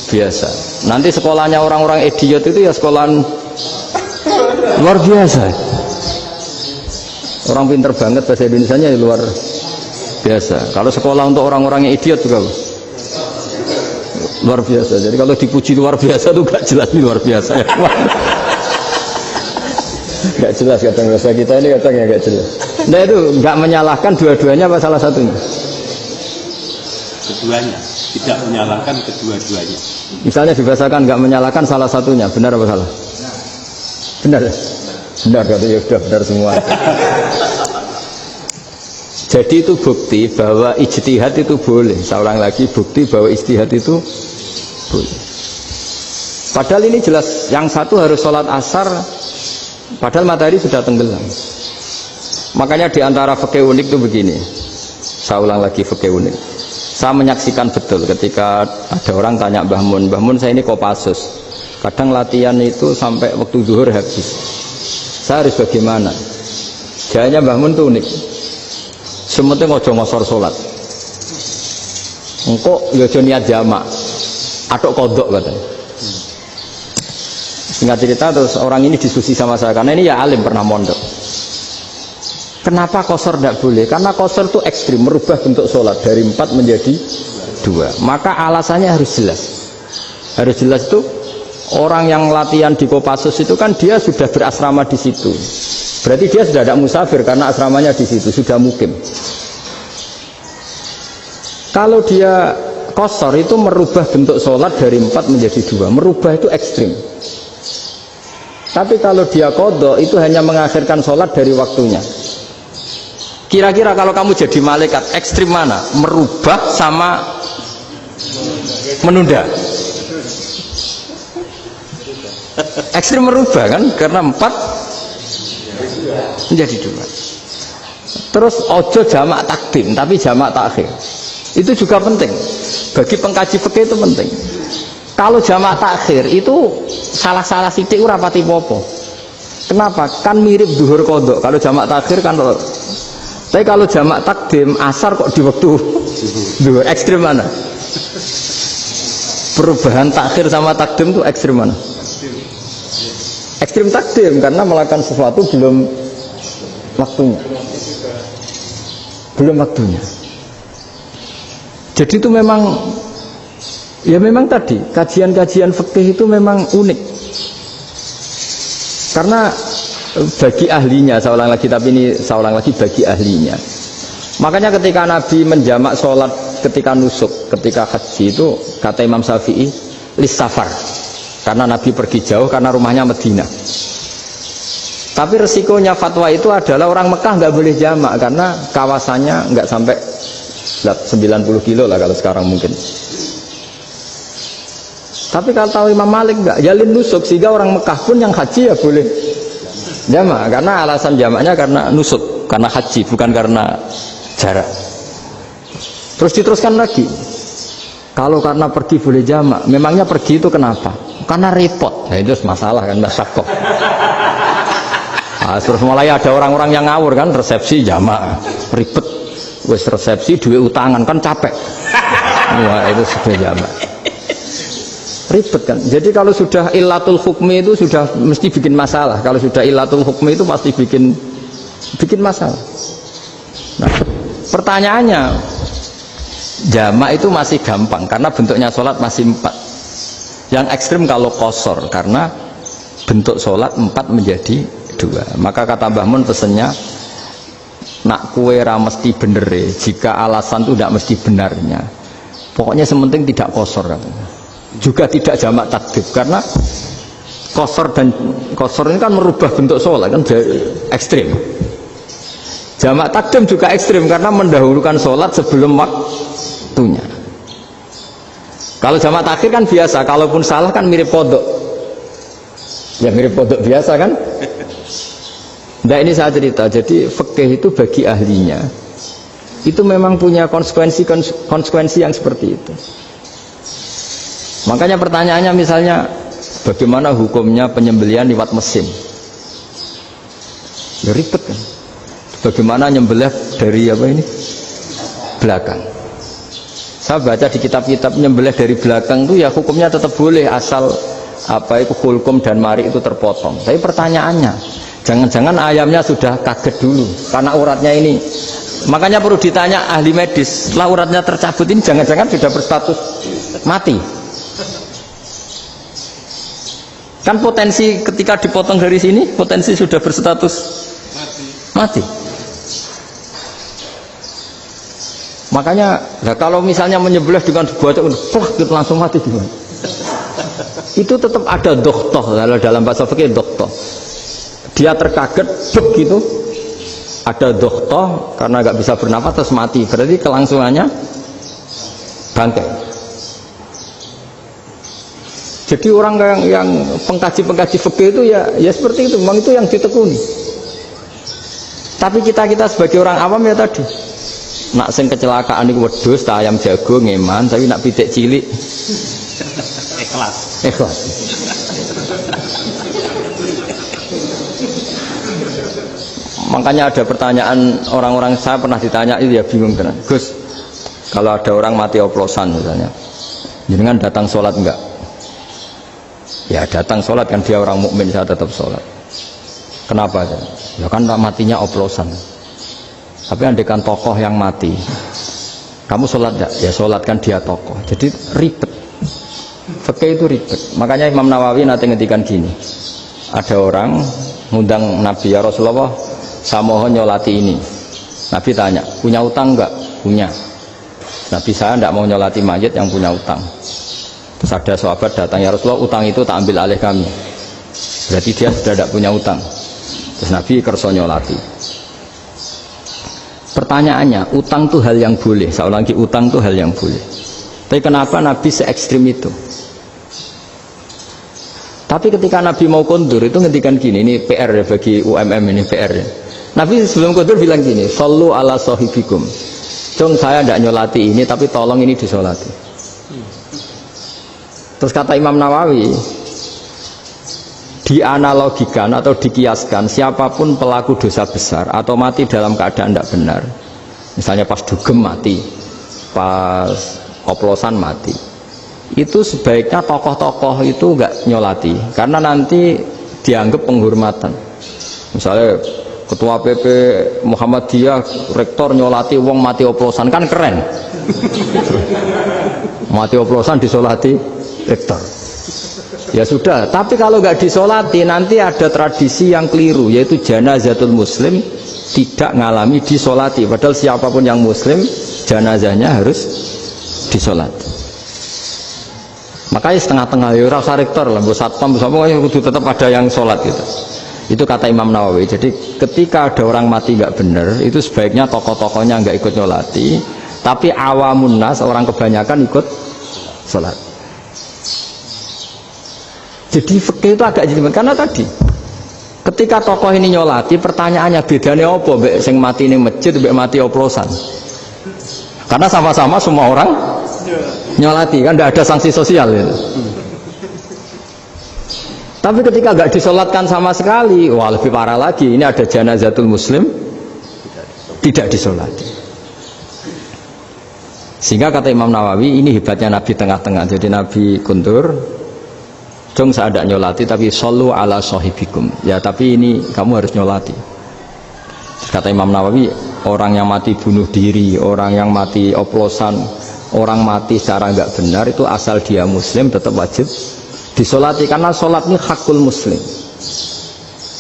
Speaker 1: biasa. Nanti sekolahnya orang-orang idiot itu ya sekolahan luar biasa. Orang pinter banget bahasa Indonesianya ya luar biasa. Kalau sekolah untuk orang-orang yang idiot juga luar biasa. Jadi kalau dipuji luar biasa itu gak jelas ini luar biasa ya. Gak jelas kadang bahasa kita ini kadang ya gak jelas. Nah itu gak menyalahkan dua-duanya apa salah satunya?
Speaker 2: Keduanya, tidak menyalahkan kedua-duanya.
Speaker 1: Misalnya dibahasakan gak menyalahkan salah satunya, benar apa salah? Benar ya? Benar, katanya sudah benar semua. Jadi itu bukti bahwa ijtihad itu boleh. Seorang lagi bukti bahwa ijtihad itu boleh. Padahal ini jelas, yang satu harus sholat asar, padahal matahari sudah tenggelam. Makanya diantara fikih unik itu begini. Saya ulang lagi fikih unik. Saya menyaksikan betul ketika ada orang tanya Mbah Mun saya ini Kopassus. Kadang latihan itu sampai waktu zuhur habis. Saya harus bagaimana? Jawabnya Mbah Mun itu unik. Sementing ojo ngosor sholat. Engkau ya ojo niat jamak. Atok kodok katanya. Singkat cerita terus orang ini diskusi sama saya karena ini ya alim pernah mondok. Kenapa qasar tidak boleh? Karena qasar itu ekstrim, merubah bentuk sholat dari 4 menjadi 2. Maka alasannya harus jelas. Harus jelas itu orang yang latihan di Kopassus itu kan dia sudah berasrama di situ. Berarti dia sudah tidak musafir karena asramanya di situ, sudah mukim. Kalau dia qasar itu merubah bentuk sholat dari 4 menjadi 2. Merubah itu ekstrim. Tapi kalau dia qadha itu hanya mengakhirkan sholat dari waktunya. Kira-kira kalau kamu jadi malaikat ekstrim mana? Merubah sama menunda? Ekstrim merubah kan? Karena 4 menjadi 2. Terus ojo jamak takdim tapi jamak takhir. Itu juga penting. Bagi pengkaji fikih itu penting. Kalau jamak takhir itu salah-salah sithik ora pati popo. Kenapa? Kan mirip zuhur qadha. Kalau jamak takhir kan tapi kalau jamak takdim asar kok di waktu zuhur, ekstrim mana? Perubahan takhir sama takdim itu ekstrim mana? Ekstrim takdim karena melakukan sesuatu belum waktunya. Belum waktunya. Jadi itu memang ya memang tadi kajian-kajian fikih itu memang unik. Karena bagi ahlinya, saya ulang lagi tapi ini saya ulang lagi bagi ahlinya. Makanya ketika Nabi menjamak sholat ketika nusuk, ketika haji itu kata Imam Syafi'i lis safar, karena Nabi pergi jauh karena rumahnya Medina. Tapi resikonya fatwa itu adalah orang Mekah nggak boleh jamak karena kawasannya nggak sampai 90 kilo lah kalau sekarang mungkin. Tapi kalau tahu Imam Malik nggak jalin nusuk sehingga orang Mekah pun yang haji ya boleh jamak karena alasan jamaknya karena nusuk, karena haji bukan karena jarak. Terus diteruskan lagi. Kalau karena pergi boleh jamak, memangnya pergi itu kenapa? Karena repot. Ya itu masalah kan masyakoh. Nah, terus mulai ada orang-orang yang ngawur kan resepsi jamak ribet. Wes resepsi duit utangan kan capek. Wah itu sudah jamak. Ribet kan. Jadi kalau sudah illatul hukmi itu sudah mesti bikin masalah. Kalau sudah illatul hukmi itu pasti bikin masalah. Nah, pertanyaannya jamak itu masih gampang karena bentuknya sholat masih 4. Yang ekstrim kalau qasar karena bentuk sholat 4 menjadi 2. Maka kata Mbah Mun pesennya nak kue ra mesti bener jika alasan itu tidak mesti benarnya. Pokoknya sementing tidak qasar katanya. Juga tidak jamak takdim karena qasar ini kan merubah bentuk sholat kan ekstrim. Jamak takdim juga ekstrim karena mendahulukan sholat sebelum waktunya. Kalau jamak takhir kan biasa, kalaupun salah kan mirip kodok. Ya mirip kodok biasa kan. Nah ini saya cerita, jadi fikih itu bagi ahlinya itu memang punya konsekuensi yang seperti itu. Makanya pertanyaannya misalnya Bagaimana hukumnya penyembelihan lewat mesin? Ya ribet kan. Bagaimana nyembelih dari apa ini? Belakang. Saya baca di kitab-kitab nyembelih dari belakang itu ya hukumnya tetap boleh asal apa itu hulkum dan mari itu terpotong. Tapi pertanyaannya, jangan-jangan ayamnya sudah kaget dulu karena uratnya ini. Makanya perlu ditanya ahli medis, setelah uratnya tercabut ini jangan-jangan sudah berstatus mati. Kan potensi ketika dipotong dari sini, potensi sudah berstatus mati. Makanya, nah kalau misalnya menyembelih dengan dibuat gitu langsung mati gimana? Itu tetap ada doktoh, kalau dalam bahasa fikih doktoh. Dia terkaget, begitu ada doktoh karena nggak bisa bernafas terus mati. Berarti kelangsungannya bangkai. Jadi orang yang pengkaji fikih itu ya seperti itu, memang itu yang ditekuni. Tapi kita sebagai orang awam ya tadi, nak sing kecelakaan itu wedhus, tak ayam jago ngeman, tapi nak pitik cilik ikhlas. Makanya ada pertanyaan orang-orang, saya pernah ditanya itu ya bingung tenan. Gus, kalau ada orang mati oplosan misalnya, jenengan datang sholat enggak? Ya datang sholat kan, dia orang mukmin, saya tetap sholat. Kenapa? Ya kan matinya oplosan. Tapi andaikan tokoh yang mati, kamu sholat enggak? Ya sholat kan dia tokoh. Jadi ribet. Fikih itu ribet. Makanya Imam Nawawi nanti ngendikan gini. Ada orang ngundang Nabi, ya Rasulullah, saya mohon nyolati ini. Nabi tanya, punya utang enggak? Punya. Nabi, saya enggak mau nyolati mayit yang punya utang. Terus ada sahabat datang, ya Rasulullah, utang itu tak ambil alih kami. Berarti dia sudah tidak punya utang. Terus Nabi kerso nyolati. Pertanyaannya, utang itu hal yang boleh. Saya ulangi, utang itu hal yang boleh. Tapi kenapa Nabi se-ekstrim itu? Tapi ketika Nabi mau kondur itu ngendikan gini, ini PR ya bagi UMM, ini PR ya. Nabi sebelum kondur bilang gini, sallu ala sahibikum. Cung, saya tidak nyolati ini, tapi tolong ini disolati. Terus kata Imam Nawawi, dianalogikan atau dikiaskan, siapapun pelaku dosa besar atau mati dalam keadaan tidak benar, misalnya pas dugem mati, pas oplosan mati, itu sebaiknya tokoh-tokoh itu enggak nyolati, karena nanti dianggap penghormatan. Misalnya ketua PP Muhammadiyah rektor nyolati wong mati oplosan, kan keren. Mati oplosan disolati rektor. Ya sudah, tapi kalau nggak disolati nanti ada tradisi yang keliru, yaitu janazatul muslim tidak ngalami disolati, padahal siapapun yang muslim janazahnya harus disolati. Makanya setengah-tengah ya rasa rektor lah, bu satpam semua itu tetap ada yang sholat gitu. Itu kata Imam Nawawi. Jadi ketika ada orang mati nggak benar, itu sebaiknya tokoh-tokohnya nggak ikut nyolati, tapi awamun nas, orang kebanyakan ikut sholat. Jadi fikih itu agak jelimet, karena tadi ketika tokoh ini nyolati, pertanyaannya bedanya apa mbek sing mati ning masjid mbek mati oplosan? Karena sama-sama semua orang nyolati, kan tidak ada sanksi sosial gitu. Tapi ketika nggak disolatkan sama sekali, wah lebih parah lagi. Ini ada janazatul muslim tidak disolati. Sehingga kata Imam Nawawi, ini hebatnya Nabi tengah-tengah. Jadi Nabi kundur, cung saya tidak nyolati, tapi sallu ala sahibikum. Ya tapi ini kamu harus nyolati. Kata Imam Nawawi, orang yang mati bunuh diri, orang yang mati oplosan, orang mati secara nggak benar itu asal dia muslim tetap wajib disolati, karena sholat ini hakul muslim.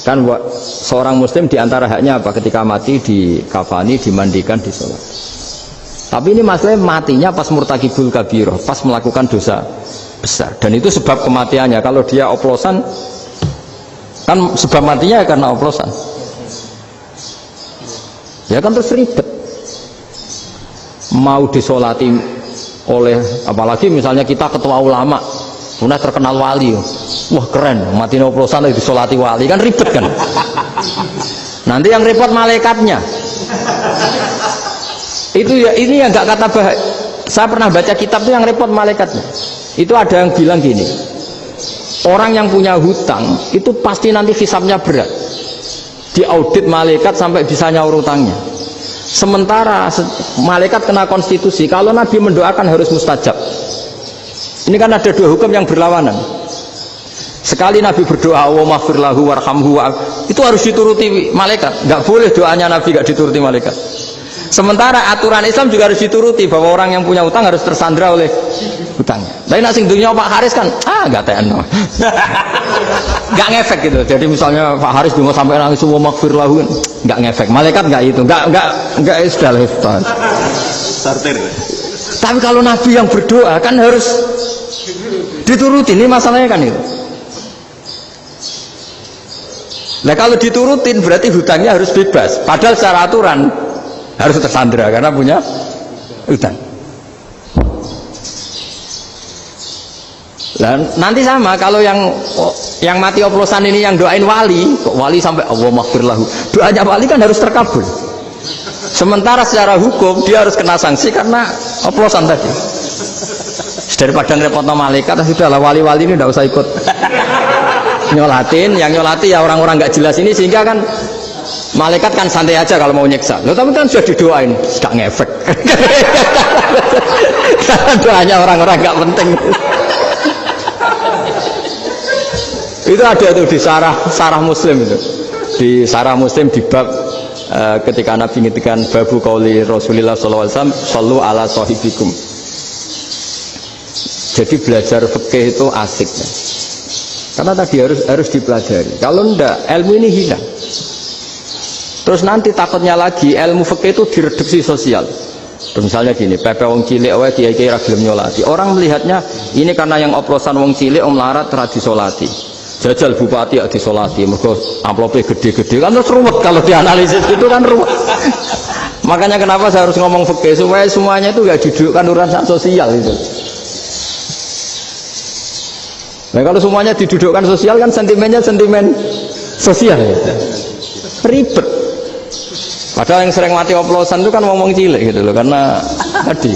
Speaker 1: Kan seorang muslim diantara haknya apa? Ketika mati dikafani, dimandikan, disolat. Tapi ini masalahnya matinya pas murtakibul kabiroh, pas melakukan dosa besar, dan itu sebab kematiannya. Kalau dia oplosan, kan sebab matinya ya karena oplosan. Ya kan terus ribet. Mau disolati oleh, apalagi misalnya kita ketua ulama, punya terkenal wali, wah keren, mati oplosan lagi disolati wali, kan ribet kan. Nanti yang repot malaikatnya. Itu ya, ini yang nggak kata bahaya. Saya pernah baca kitab itu yang repot malaikatnya. Itu ada yang bilang gini, Orang yang punya hutang itu pasti nanti hisabnya berat. Diaudit malaikat sampai bisa nyaur utangnya. Sementara malaikat kena konstitusi, kalau Nabi mendoakan harus mustajab. Ini kan ada dua hukum yang berlawanan. Sekali Nabi berdoa, Allahumma maghfir lahu warhamhu, itu harus dituruti malaikat. Nggak boleh doanya Nabi nggak dituruti malaikat. Sementara aturan Islam juga harus dituruti, bahwa orang yang punya utang harus tersandra oleh utangnya. Tapi nak sing dunia Pak Haris kan, nggak TNO, nggak ngefek gitu. Jadi misalnya Pak Haris cuma sampai nangis semua maghfir lahu, nggak ngefek. Malaikat nggak itu, nggak sudah lepas.
Speaker 2: Starter.
Speaker 1: Tapi kalau Nabi yang berdoa kan harus dituruti. Ini masalahnya kan itu. Nah kalau diturutin berarti hutangnya harus bebas. Padahal secara aturan harus tersandra karena punya hutang. Dan nanti sama kalau yang mati oplosan ini yang doain wali, kok wali sampai Allah maghfir lahu, doanya wali kan harus terkabul. Sementara secara hukum dia harus kena sanksi karena oplosan tadi. Daripada ngerepotno malaikat, sudahlah wali-wali ini tidak usah ikut nyolatin. Yang nyolati ya orang-orang nggak jelas ini, sehingga kan malaikat kan santai aja kalau mau nyiksa. Loh, tapi kan sudah didoain, gak ngefek. Doanya orang-orang nggak penting. Itu ada tuh di sarah Muslim itu. Di sarah Muslim di bab ketika Nabi ngintikan babu qauli Rasulullah sallallahu alaihi wasallam, shallu ala sahibikum. Jadi belajar fikih itu asik ya. Karena tadi harus dipelajari. Kalau enggak, ilmu ini hilang. Terus nanti takutnya lagi ilmu fikih itu direduksi sosial. Terus misalnya gini, pepe wong cilik wae kiai-kiai ra gelem nyolati. Orang melihatnya ini karena yang oplosan wong cilik om larat ra disolati. Jajal bupati ya disolati, mergo amplopnya gede-gede. Kan terus ruwet kalau dianalisis itu kan ruwet. Makanya kenapa saya harus ngomong fikih supaya semuanya itu enggak didudukkan urusan sosial itu. Nah kalau semuanya didudukkan sosial kan sentimennya sentimen sosial ya. Ribet. Padahal yang sering mati oplosan itu kan ngomong cilik gitu loh, karena tadi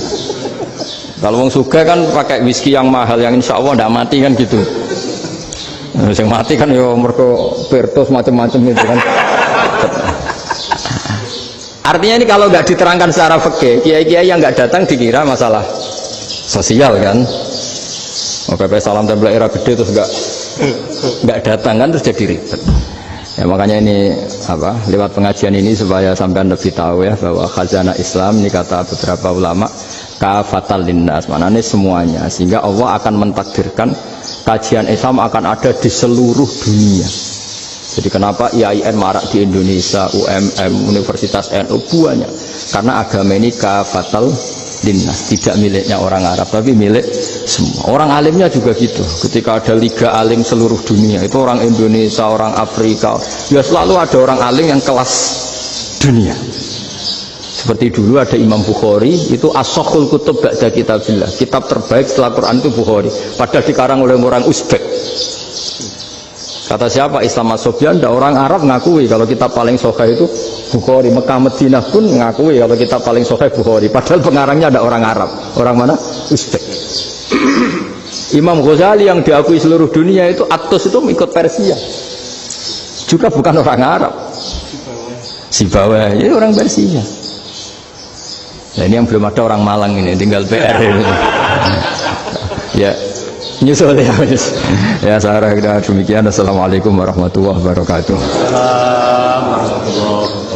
Speaker 1: kalau wong sugih kan pakai whisky yang mahal yang insya Allah tidak mati kan gitu. Yang mati kan ya mergo Bertos macam-macam itu kan. Artinya ini kalau nggak diterangkan secara fikih, kiai-kiai yang nggak datang dikira masalah sosial kan. PP salam tempel era gede terus nggak datang kan, terus jadi ribet. Ya makanya ini lewat pengajian ini supaya sampean lebih tahu ya bahwa khazanah Islam ini kata beberapa ulama kafatal linnas, maknanya semuanya, sehingga Allah akan mentakdirkan kajian Islam akan ada di seluruh dunia. Jadi kenapa IAIN marak di Indonesia, UMM, Universitas NU banyak, karena agama ini kafatal linnas, tidak miliknya orang Arab tapi milik semua. Orang alimnya juga gitu. Ketika ada liga alim seluruh dunia, itu orang Indonesia, orang Afrika, ya selalu ada orang alim yang kelas dunia. Seperti dulu ada Imam Bukhari, itu as-sakhul kutub ba'da kitabillah, kitab terbaik setelah Quran itu Bukhari, padahal dikarang oleh orang Uzbek. Kata siapa? Islam As-Sofyan, ada orang Arab ngakui kalau kitab paling sahih itu Bukhari. Mekah Madinah pun ngakui kalau kitab paling sahih Bukhari, padahal pengarangnya ada orang Arab. Orang mana? Uzbek. Imam Ghazali yang diakui seluruh dunia itu Atos itu ikut Persia, juga bukan orang Arab. Sibawah ini orang Persia. Nah, ini yang belum ada orang Malang ini, tinggal PR ini. Ya nyusul ya. Ya saya kira demikian. Assalamualaikum warahmatullahi wabarakatuh.
Speaker 2: Assalamualaikum warahmatullahi wabarakatuh.